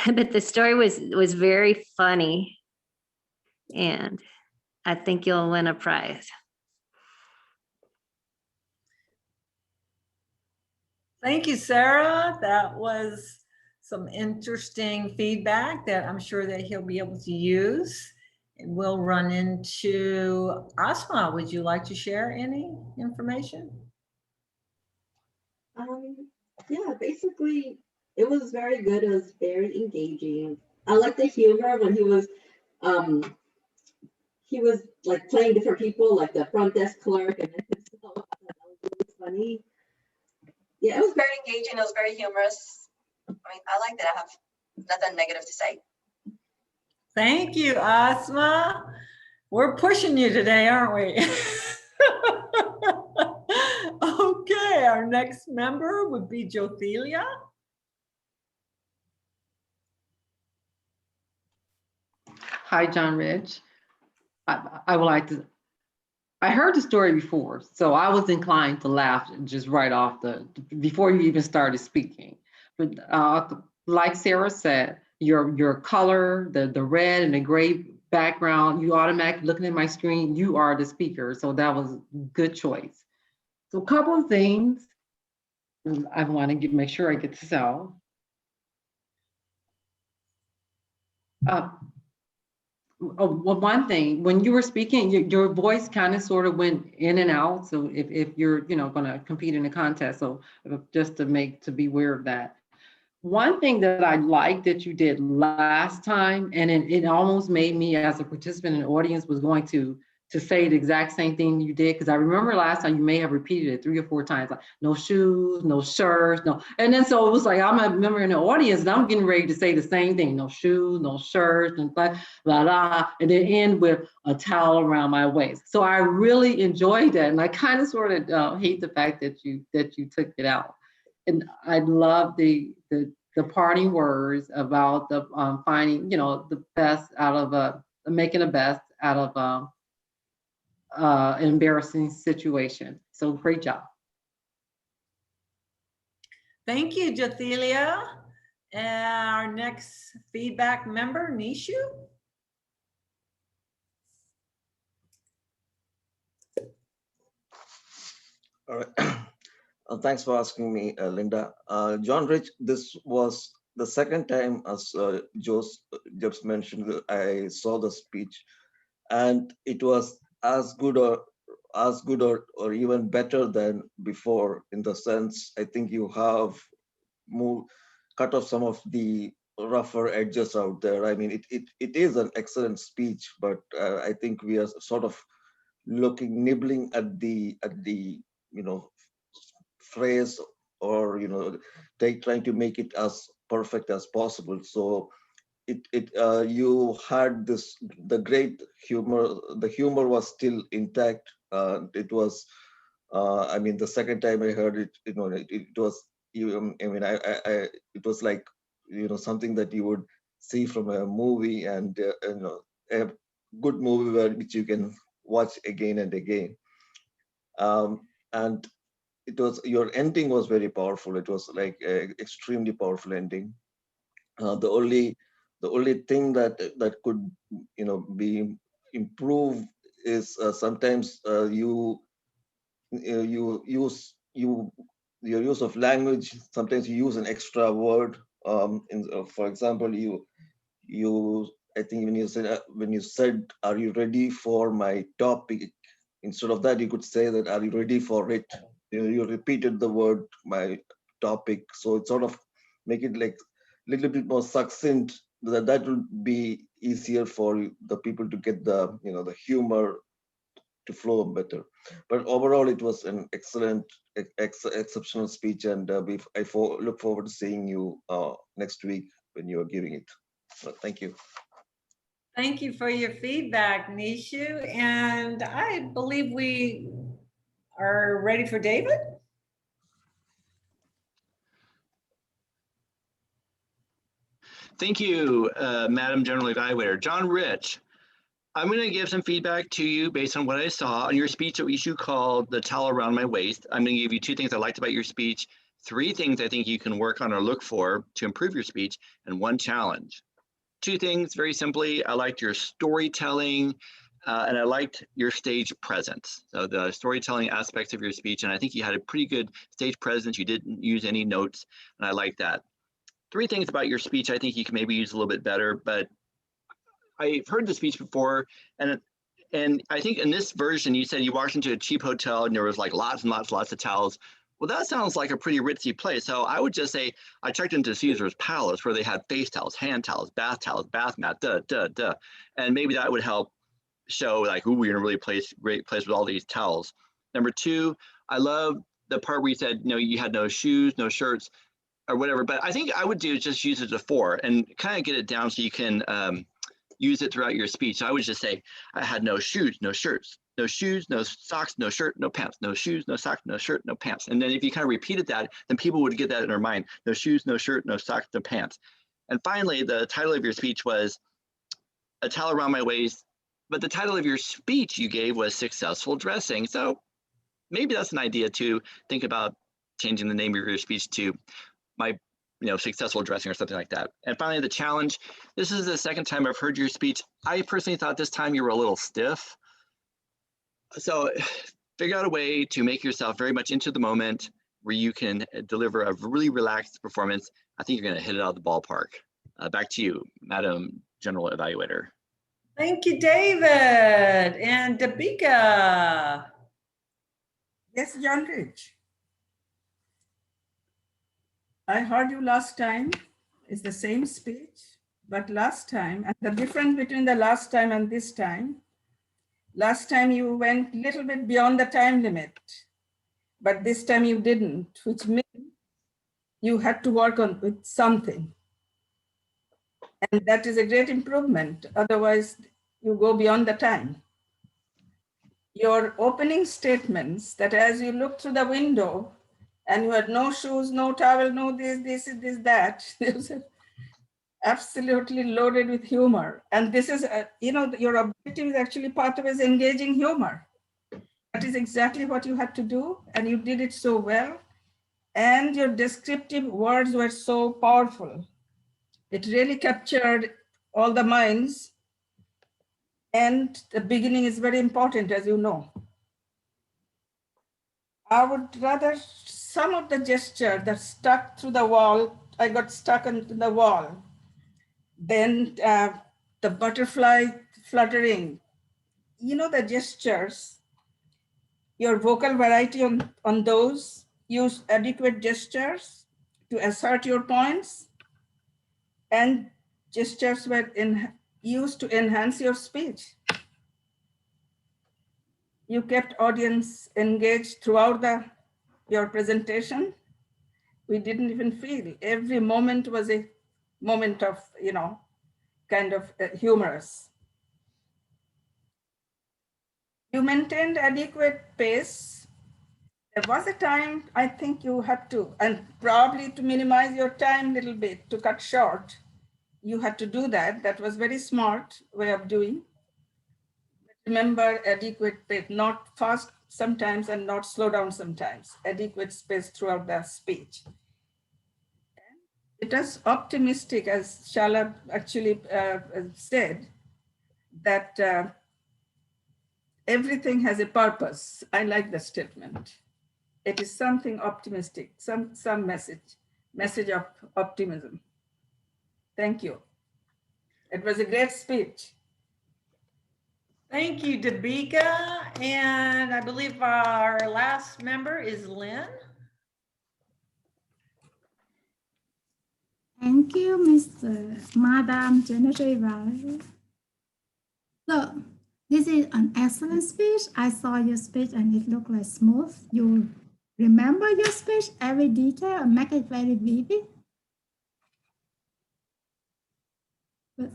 But the story was very funny, and I think you'll win a prize. Thank you, Sarah. That was some interesting feedback that I'm sure that he'll be able to use. And we'll run into Asma. Would you like to share any information? Yeah, basically, it was very good. It was very engaging. I like the humor when he was like playing different people, like the front desk clerk and himself. That was really funny. Yeah, it was very engaging. It was very humorous. I mean, I liked it. I have nothing negative to say. Thank you, Asma. We're pushing you today, aren't we? Okay, our next member would be Jothelia. Hi, John Rich. I would like to, I heard the story before, so I was inclined to laugh just right off before you even started speaking. But like Sarah said, your color, the red and the gray background, you automatically looking at my screen, you are the speaker. So that was a good choice. So a couple of things. I want to make sure I get this out. Oh, well, one thing, when you were speaking, your voice kind of sort of went in and out. So if you're, going to compete in a contest, so just to be aware of that. One thing that I liked that you did last time, and it almost made me as a participant in the audience was going to say the exact same thing you did, because I remember last time you may have repeated it 3 or 4 times, like no shoes, no shirts, no. And then so it was like, I'm a member in the audience and I'm getting ready to say the same thing, no shoes, no shirts, and blah, blah, blah, and then end with a towel around my waist. So I really enjoyed that. And I kind of sort of hate the fact that you took it out. And I love the parting words about the finding, the best out of making the best out of an embarrassing situation. So great job. Thank you, Jathelia. Our next feedback member, Nishu. All right. Thanks for asking me, Linda. John Rich, this was the second time, as Jobs mentioned, I saw the speech, and it was as good or even better than before, in the sense, I think you have cut off some of the rougher edges out there. I mean, it is an excellent speech, but I think we are sort of nibbling at the phrase, or trying to make it as perfect as possible. So you had the great humor. The humor was still intact. It was, I mean, the second time I heard it, it was, I mean, it was like, something that you would see from a movie, and a good movie which you can watch again and again. And your ending was very powerful. It was like an extremely powerful ending. The only thing that could be improved is sometimes your use of language. Sometimes you use an extra word. For example, I think when you said, "Are you ready for my topic?" Instead of that, you could say that, "Are you ready for it?" You repeated the word "my topic," so it sort of make it like a little bit more succinct. That would be easier for the people to get the the humor to flow better. But overall, it was an excellent, exceptional speech, and I look forward to seeing you next week when you are giving it. Thank you. Thank you for your feedback, Nishu. And I believe we are ready for David. Thank you, Madam General Evaluator. John Rich, I'm going to give some feedback to you based on what I saw on your speech that you called "The Towel Around My Waist." I'm going to give you 2 things I liked about your speech, 3 things I think you can work on or look for to improve your speech, and 1 challenge. 2 things, very simply, I liked your storytelling, and I liked your stage presence. So the storytelling aspects of your speech, and I think you had a pretty good stage presence. You didn't use any notes, and I like that. 3 things about your speech I think you can maybe use a little bit better, but I've heard the speech before, and I think in this version you said you walked into a cheap hotel and there was like lots and lots of towels. Well, that sounds like a pretty ritzy place. So I would just say I checked into Caesar's Palace, where they had face towels, hand towels, bath mat, and maybe that would help show like, ooh, we're in a really great place with all these towels. Number 2, I love the part where you said, you had no shoes, no shirts, or whatever. But I think I would do is just use it as a 4 and kind of get it down so you can use it throughout your speech. So I would just say, I had no shoes, no shirts, no shoes, no socks, no shirt, no pants, no shoes, no socks, no shirt, no pants. And then if you kind of repeated that, then people would get that in their mind. No shoes, no shirt, no socks, no pants. And finally, the title of your speech was "A Towel Around My Waist," but the title of your speech you gave was "Successful Dressing." So maybe that's an idea to think about changing the name of your speech to "My successful dressing" or something like that. And finally, the challenge. This is the second time I've heard your speech. I personally thought this time you were a little stiff. So figure out a way to make yourself very much into the moment where you can deliver a really relaxed performance, I think you're going to hit it out of the ballpark. Back to you, Madam General Evaluator. Thank you, David. And Dabika. Yes, John Rich. I heard you last time. It's the same speech, but last time, and the difference between the last time and this time, last time you went a little bit beyond the time limit, but this time you didn't, which means you had to work on with something. And that is a great improvement. Otherwise, you go beyond the time. Your opening statements that as you look through the window and you had no shoes, no towel, no this, that, absolutely loaded with humor. And this is, your objective is actually part of is engaging humor. That is exactly what you had to do. And you did it so well. And your descriptive words were so powerful. It really captured all the minds. And the beginning is very important, as you know. I would rather some of the gesture that stuck through the wall, I got stuck on the wall. Then the butterfly fluttering, the gestures, your vocal variety on those, use adequate gestures to assert your points, and gestures were used to enhance your speech. You kept audience engaged throughout your presentation. We didn't even feel. Every moment was a moment of, kind of humorous. You maintained adequate pace. There was a time I think you had to, and probably to minimize your time a little bit, to cut short, you had to do that. That was very smart way of doing. Remember adequate pace, not fast sometimes and not slow down sometimes, adequate space throughout the speech. It is optimistic, as Shala actually said, that everything has a purpose. I like the statement. It is something optimistic, some message of optimism. Thank you. It was a great speech. Thank you, Dabika. And I believe our last member is Lynn. Thank you, Madam General. So this is an excellent speech. I saw your speech and it looked like smooth. You remember your speech, every detail, and make it very vivid. But,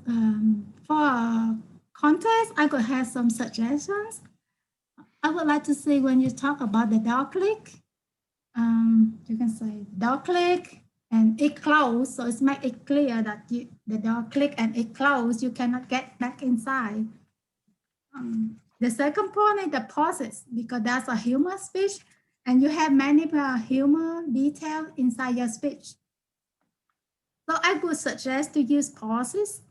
for contest, I could have some suggestions. I would like to see when you talk about the door click, you can say door click and it closed. So it's make it clear that the door click and it closed, you cannot get back inside. The second point is the pauses, because that's a humor speech and you have many humor detail inside your speech. So I would suggest to use pauses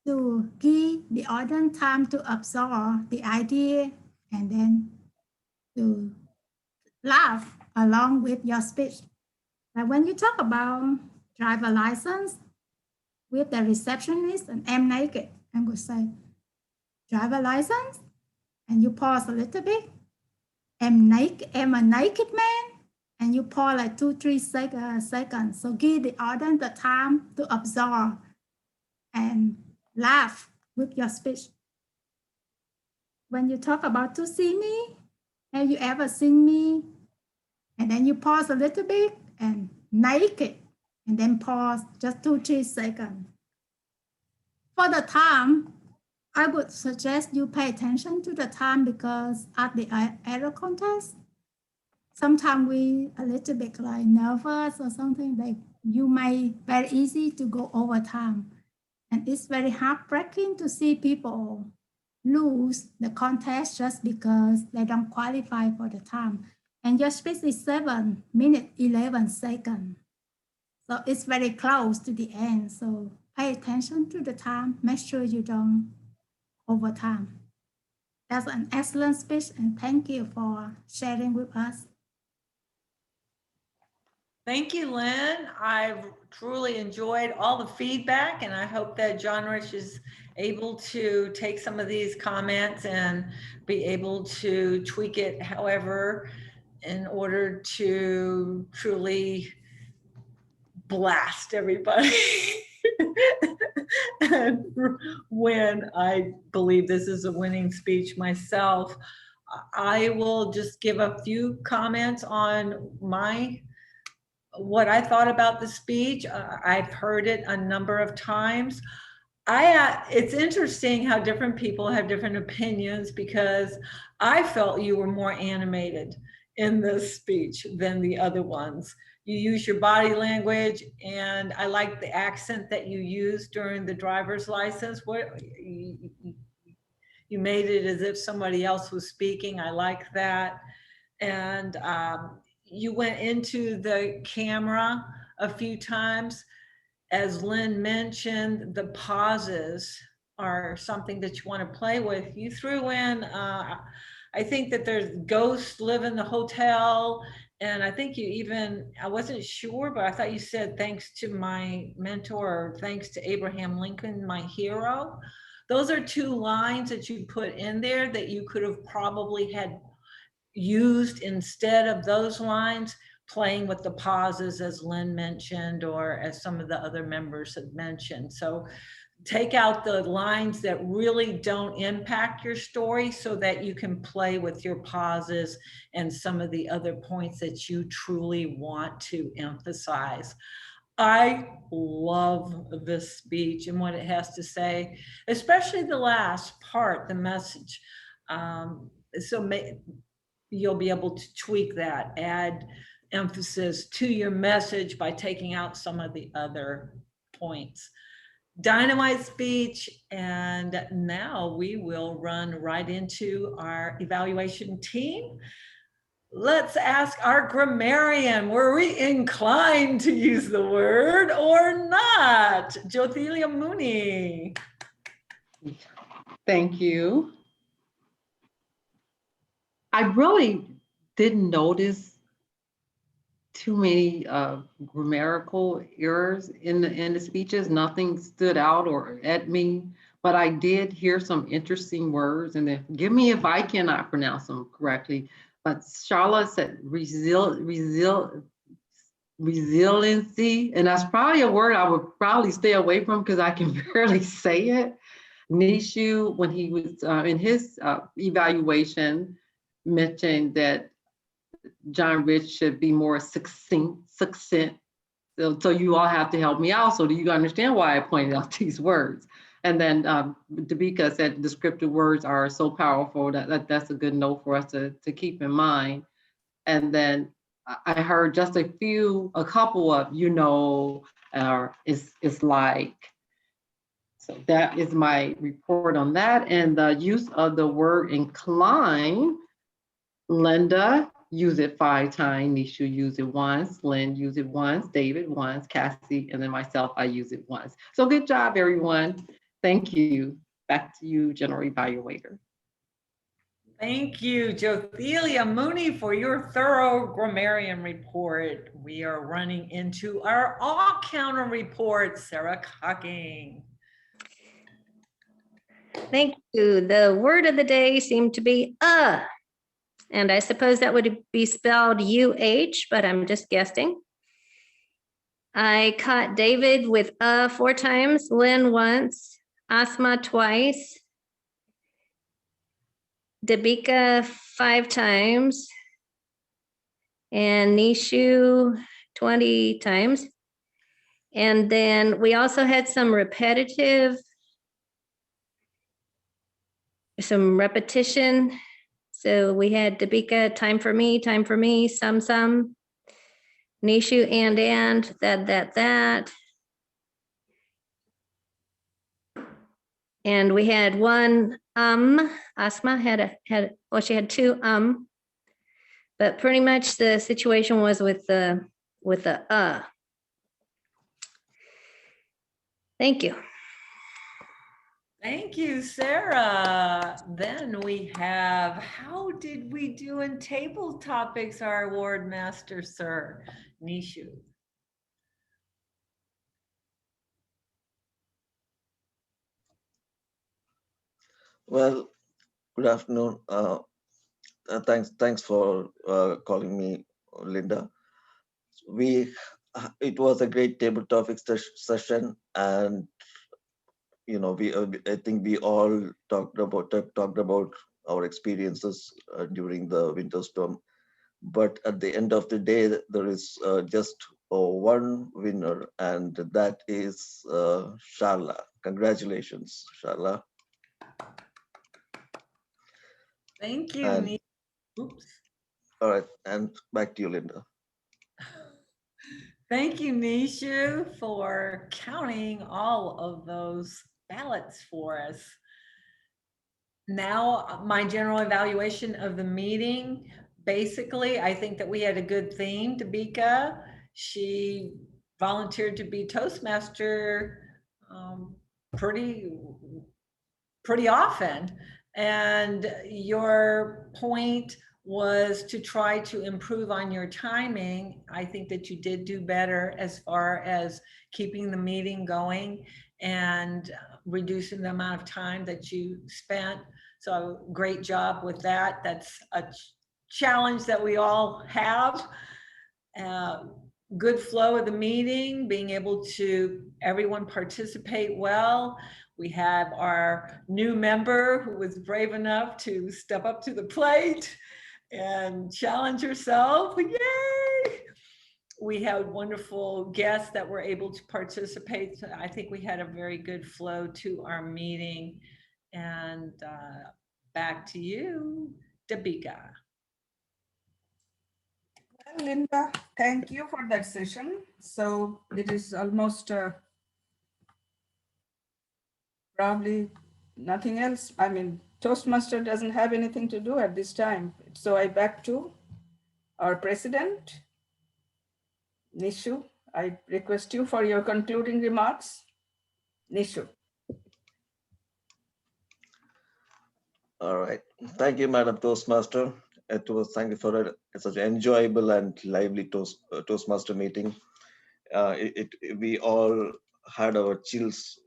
to give the audience time to absorb the idea and then to laugh along with your speech. Like when you talk about driver license with the receptionist and I'm naked, I'm going to say, driver license, and you pause a little bit. I'm a naked man, and you pause like 2-3 seconds. So give the audience the time to absorb and laugh with your speech. When you talk about to see me, have you ever seen me? And then you pause a little bit and naked, and then pause just 2-3 seconds. For the time, I would suggest you pay attention to the time, because at the aero contest, sometimes we a little bit like nervous or something, like you may very easy to go over time. And it's very heartbreaking to see people lose the contest just because they don't qualify for the time. And your speech is 7 minutes, 11 seconds. So it's very close to the end. So pay attention to the time, make sure you don't over time. That's an excellent speech, and thank you for sharing with us. Thank you, Lynn. I've truly enjoyed all the feedback, and I hope that John Rich is able to take some of these comments and be able to tweak it however in order to truly blast everybody. And when I believe this is a winning speech myself, I will just give a few comments on what I thought about the speech. I've heard it a number of times. It's interesting how different people have different opinions, because I felt you were more animated in this speech than the other ones. You use your body language, and I like the accent that you used during the driver's license. You made it as if somebody else was speaking. I like that. And you went into the camera a few times. As Lynn mentioned, the pauses are something that you want to play with. You threw in, I think that there's ghosts live in the hotel. And I think you even, I wasn't sure, but I thought you said, thanks to my mentor, or thanks to Abraham Lincoln, my hero. Those are two lines that you put in there that you could have probably had used instead of those lines, playing with the pauses, as Lynn mentioned, or as some of the other members had mentioned. So take out the lines that really don't impact your story, so that you can play with your pauses and some of the other points that you truly want to emphasize. I love this speech and what it has to say, especially the last part, the message. You'll be able to tweak that, add emphasis to your message by taking out some of the other points. Dynamite speech, and now we will run right into our evaluation team. Let's ask our grammarian, were we inclined to use the word or not? Jothelia Mooney. Thank you. I really didn't notice too many grammatical errors in the speeches. Nothing stood out or at me, but I did hear some interesting words, and then forgive me if I cannot pronounce them correctly. But Charlotte said resiliency, and that's probably a word I would probably stay away from because I can barely say it. Nishu, when he was in his evaluation, mentioned that John Rich should be more succinct. So you all have to help me out. So do you understand why I pointed out these words? And then Dabika said descriptive words are so powerful that's a good note for us to keep in mind. And then I heard just a couple of, it's like. So that is my report on that. And the use of the word incline, Linda used it 5 times, Nishu used it once, Lynn used it once, David once, Cassie, and then myself, I use it once. So good job, everyone. Thank you. Back to you, General Evaluator. Thank you, Jothelia Mooney, for your thorough grammarian report. We are running into our all-counter report, Sarah Cocking. Thank you. The word of the day seemed to be and I suppose that would be spelled UH, but I'm just guessing. I caught David with 4 times, Lynn once, Asma twice, Dabika 5 times, and Nishu 20 times. And then we also had some repetition, So we had Dabika, time for me, some, Nishu, and, that. And we had one, Asma she had 2, but pretty much the situation was with the. Thank you. Thank you, Sarah. Then we have, how did we do in table topics, our award master, sir? Nishu. Well, good afternoon. Thanks for calling me, Linda. It was a great table topics session, and I think we all talked about our experiences during the winter storm. But at the end of the day, there is just one winner, and that is Sharla. Congratulations, Sharla. Thank you, And, Oops. all right, and back to you, Linda. Thank you, Nishu, for counting all of those ballots for us. Now, my general evaluation of the meeting, basically, I think that we had a good theme. Dabika, she volunteered to be Toastmaster pretty often. And your point was to try to improve on your timing. I think that you did do better as far as keeping the meeting going and reducing the amount of time that you spent. So great job with that. That's a challenge that we all have. Good flow of the meeting, being able to everyone participate well. We have our new member who was brave enough to step up to the plate and challenge herself. Yay! We had wonderful guests that were able to participate. So I think we had a very good flow to our meeting. And back to you, Dabika. Well, Linda, thank you for that session. So it is almost probably nothing else. I mean, Toastmaster doesn't have anything to do at this time. So I back to our president, Nishu. I request you for your concluding remarks. Nishu. All right. Thank you, Madam Toastmaster. Thank you for such an enjoyable and lively Toastmaster meeting. We all had our chills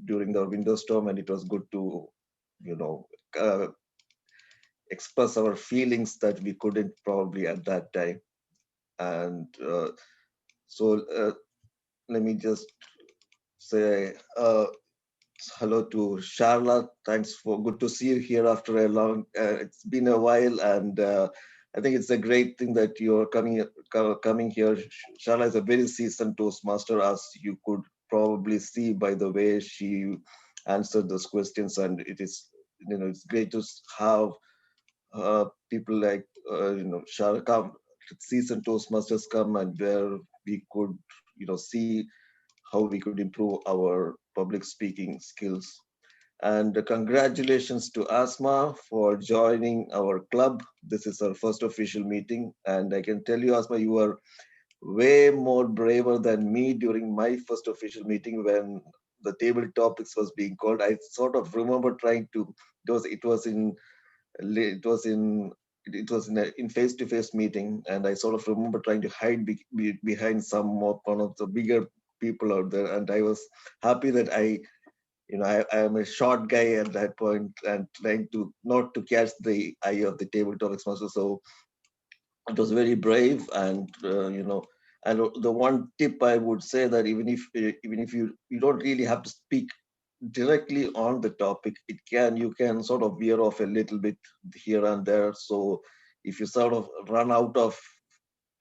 during the window storm, and it was good to, express our feelings that we couldn't probably at that time. And let me just say hello to Sharla. Thanks good to see you here after a long. It's been a while, and I think it's a great thing that you're coming here. Sharla is a very seasoned Toastmaster, as you could probably see by the way she answered those questions, and it is it's great to have people like Sharla come, seasoned Toastmasters come, and where we could see how we could improve our public speaking skills. And congratulations to Asma for joining our club. This is our first official meeting. And I can tell you, Asma, you were way more braver than me during my first official meeting when the table topics was being called. I sort of remember trying to, it was in face-to-face meeting, and I sort of remember trying to hide behind one of the bigger people out there, and I was happy that I am a short guy at that point and trying to not to catch the eye of the table topics master. So it was very brave, and and the one tip I would say that even if you don't really have to speak directly on the topic, you can sort of veer off a little bit here and there. So if you sort of run out of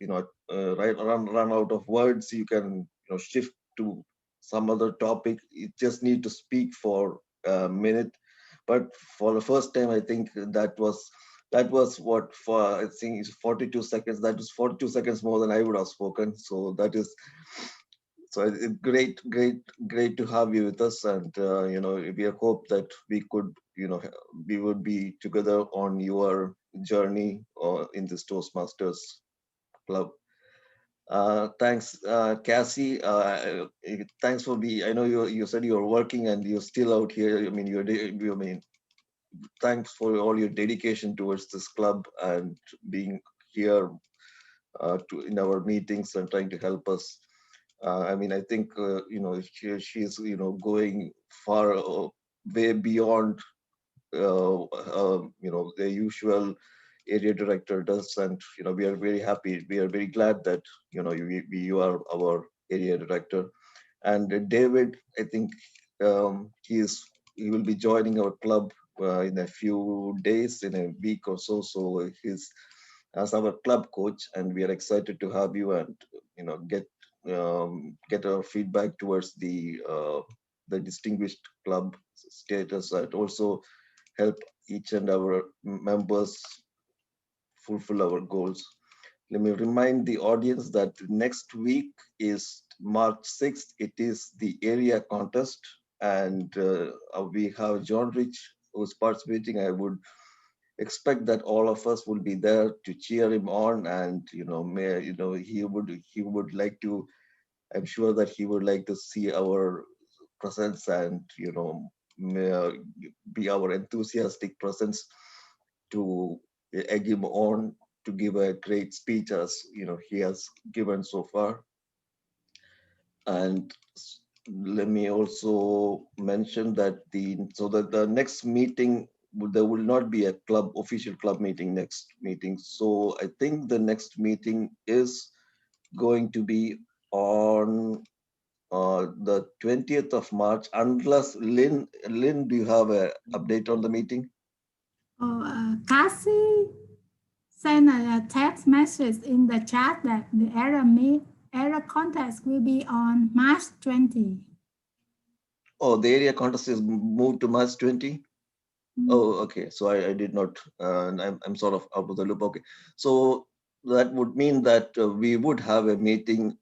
run out of words, you can shift to some other topic. You just need to speak for a minute. But for the first time, I think that was what, for I think it's 42 seconds. That was 42 seconds more than I would have spoken. So that is great to have you with us, and we hope that we could we would be together on your journey or in this Toastmasters club. Thanks, Cassie. Thanks for I know you said you're working and you're still out here. I mean, thanks for all your dedication towards this club and being here in our meetings and trying to help us. I mean, I think she's going far, way beyond the usual area director does, and we are very happy. We are very glad that you are our area director. And David, I think he will be joining our club in a few days, in a week or so. So he's as our club coach, and we are excited to have you and get our feedback towards the distinguished club status, and also help each and our members fulfill our goals. Let me remind the audience that next week is March 6th. It is the area contest, and we have John Rich who's participating. I would expect that all of us will be there to cheer him on, and he would like to. I'm sure that he would like to see our presence and be our enthusiastic presence to egg him on to give a great speech, as he has given so far. And let me also mention that the next meeting, there will not be a official club meeting next meeting. So I think the next meeting is going to be on the 20th of March, unless Lynn, do you have an update on the meeting? Cassie sent a text message in the chat that the area contest will be on March 20. Oh, the area contest is moved to March 20? Oh, okay. So I did not, I'm sort of out of the loop. Okay. So that would mean that we would have a meeting,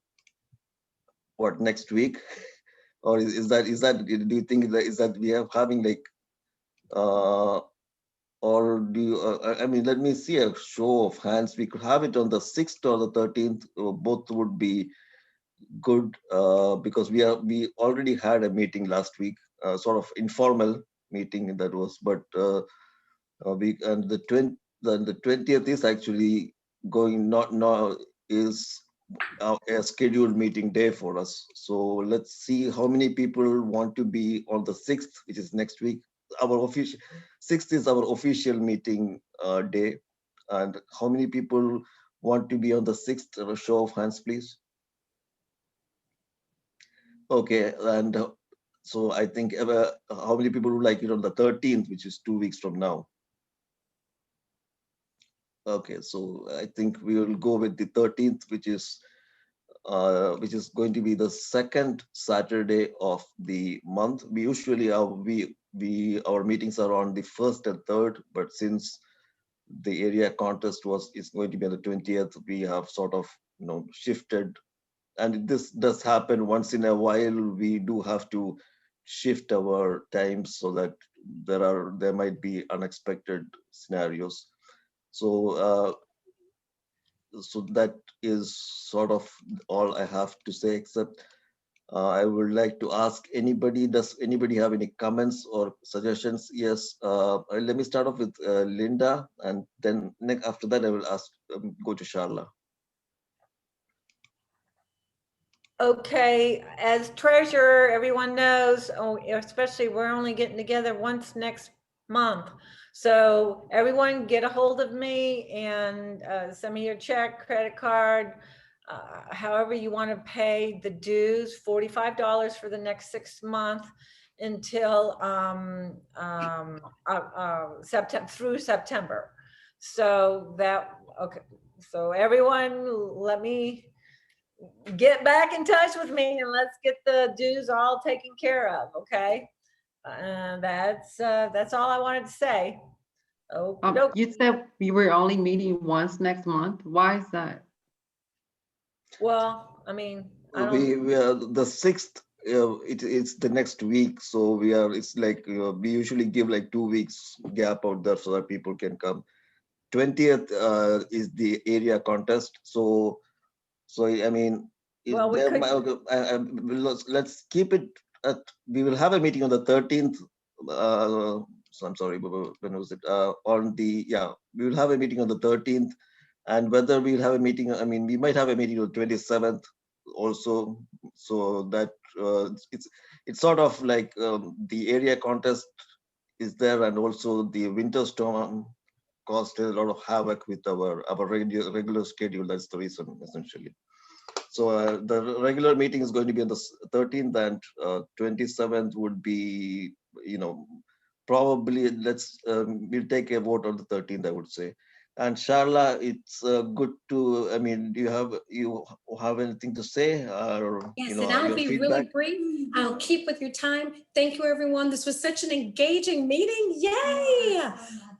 what, next week? Or is that, do you think that is that we are having like, or do you, I mean, let me see a show of hands. We could have it on the 6th or the 13th. Both would be good because we already had a meeting last week, sort of informal meeting that was, but the 20th is actually going is a scheduled meeting day for us. So let's see how many people want to be on the 6th, which is next week. Our official 6th is our official meeting day, and how many people want to be on the 6th? A show of hands, please. Okay, and so I think how many people would like it on the 13th, which is 2 weeks from now? Okay, so I think we will go with the 13th, which is going to be the second Saturday of the month. We usually our meetings are on the 1st and 3rd, but since the area contest is going to be on the 20th, we have sort of shifted. And this does happen once in a while. We do have to shift our times so that there might be unexpected scenarios. So so that is sort of all I have to say, except I would like to ask anybody, does anybody have any comments or suggestions? Yes, let me start off with Linda, and then after that I will go to Sharla. Okay, as treasurer, everyone knows, especially we're only getting together once next month. So everyone get a hold of me and send me your check, credit card, however you want to pay the dues, $45 for the next 6 months until September, through September. So okay. So everyone, let me get back in touch with me and let's get the dues all taken care of. Okay. That's all I wanted to say. You said we were only meeting once next month. Why is that? Well, I mean, we are the 6th. It's the next week, so it's like we usually give like 2 weeks gap out there so that people can come. 20th is the area contest, so So I mean, if Well, we there could- might- let's keep it at. We will have a meeting on the 13th. So I'm sorry, when was it? On the we will have a meeting on the 13th, and whether we'll have a meeting. I mean, we might have a meeting on the 27th also. So that it's sort of like the area contest is there, and also the winter storm caused a lot of havoc with our regular schedule. That's the reason, essentially. So the regular meeting is going to be on the 13th, and 27th would be, probably we'll take a vote on the 13th, I would say. And Sharla, it's good to. I mean, do you have anything to say, or Yes, and your I'll be feedback? really brief. I'll keep with your time. Thank you, everyone. This was such an engaging meeting. Yay!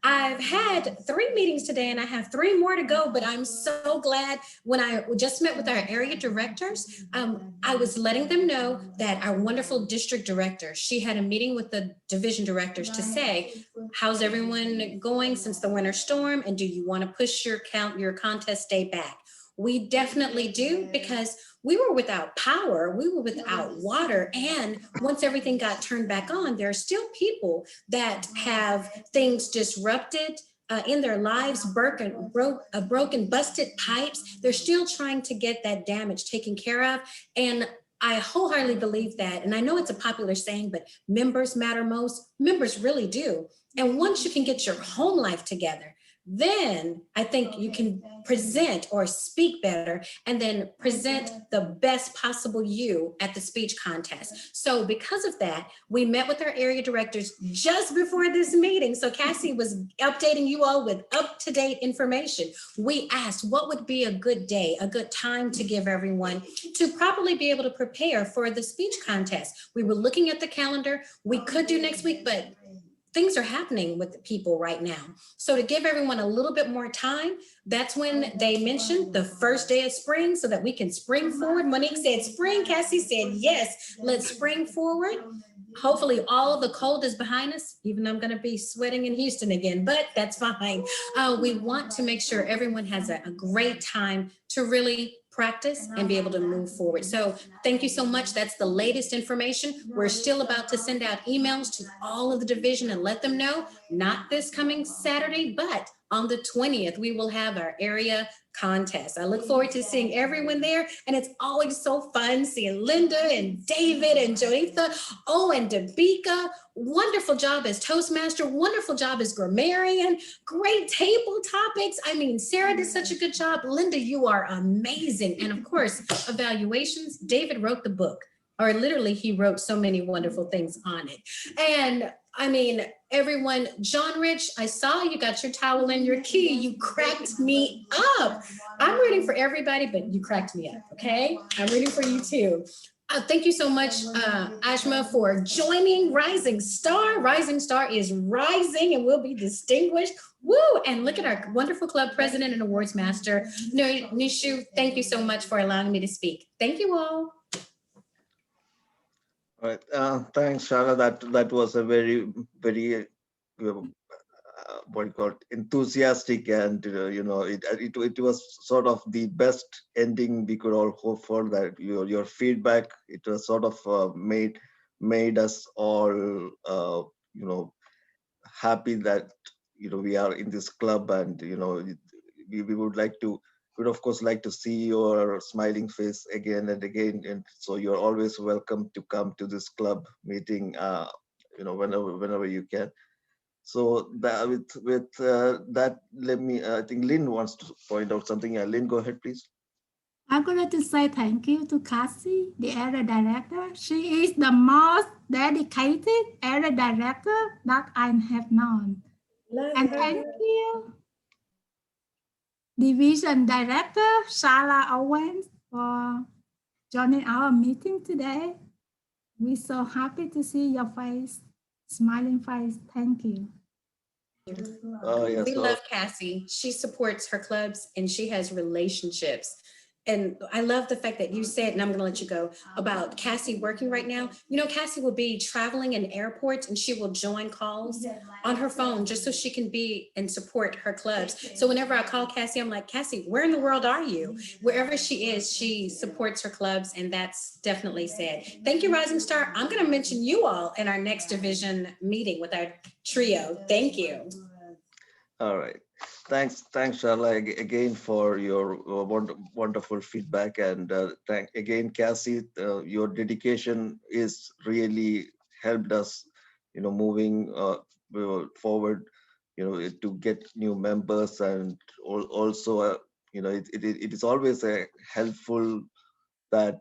I've had 3 meetings today and I have 3 more to go, but I'm so glad. When I just met with our area directors, I was letting them know that our wonderful district director, she had a meeting with the division directors to say, how's everyone going since the winter storm? And do you want to push your contest day back? We definitely do, because we were without power, we were without water. And once everything got turned back on, there are still people that have things disrupted in their lives, broken, busted pipes. They're still trying to get that damage taken care of. And I wholeheartedly believe that. And I know it's a popular saying, but members matter most. Members really do. And once you can get your home life together, then I think you can present or speak better, and then present the best possible you at the speech contest. So because of that, we met with our area directors just before this meeting. So Cassie was updating you all with up-to-date information. We asked what would be a good day, a good time to give everyone to properly be able to prepare for the speech contest. We were looking at the calendar. We could do next week, but things are happening with the people right now. So to give everyone a little bit more time, that's when they mentioned the first day of spring so that we can spring forward. Monique said spring, Cassie said, yes, let's spring forward. Hopefully all of the cold is behind us, even though I'm gonna be sweating in Houston again, but that's fine. We want to make sure everyone has a great time to really practice and be able to move forward. So thank you so much. That's the latest information. We're still about to send out emails to all of the division and let them know, not this coming Saturday, but on the 20th, we will have our area contest. I look forward to seeing everyone there. And it's always so fun seeing Linda and David and Joitha. Oh, and Dabika. Wonderful job as Toastmaster. Wonderful job as grammarian. Great table topics. I mean, Sarah did such a good job. Linda, you are amazing. And of course, evaluations. David wrote the book, or literally he wrote so many wonderful things on it. And I mean, everyone, John Rich, I saw you got your towel and your key. You cracked me up. I'm rooting for everybody, but you cracked me up, okay? I'm rooting for you too. Thank you so much, Ashma, for joining Rising Star. Rising Star is rising and will be distinguished. Woo! And look at our wonderful club president and awards master, Nishu. Thank you so much for allowing me to speak. Thank you all. All right. Thanks, Shara. That was a very, very what do you call it, enthusiastic, and it was sort of the best ending we could all hope for. That your feedback, it was sort of made us all happy that we are in this club, and we would of course like to see your smiling face again and again. And so you're always welcome to come to this club meeting, whenever you can. So that, with that, I think Lynn wants to point out something. Lynn, go ahead, please. I'm going to say thank you to Cassie, the area director. She is the most dedicated area director that I have known. And thank you, Division Director Shara Owens, for joining our meeting today. We're so happy to see your face, smiling face. Thank you. Yes, We love Cassie. She supports her clubs and she has relationships. and I love the fact that you said, and I'm gonna let you go, about Cassie working right now. You know, Cassie will be traveling in airports and she will join calls on her phone just so she can be and support her clubs. So whenever I call Cassie, I'm like, Cassie, where in the world are you? Wherever she is, she supports her clubs, and that's definitely sad. Thank you, Rising Star. I'm gonna mention you all in our next division meeting with our trio. Thank you. All right. Thanks, Charla, again for your wonderful feedback, and thank again, Cassie. Your dedication is really helped us, moving forward, to get new members, and also, it is always a helpful that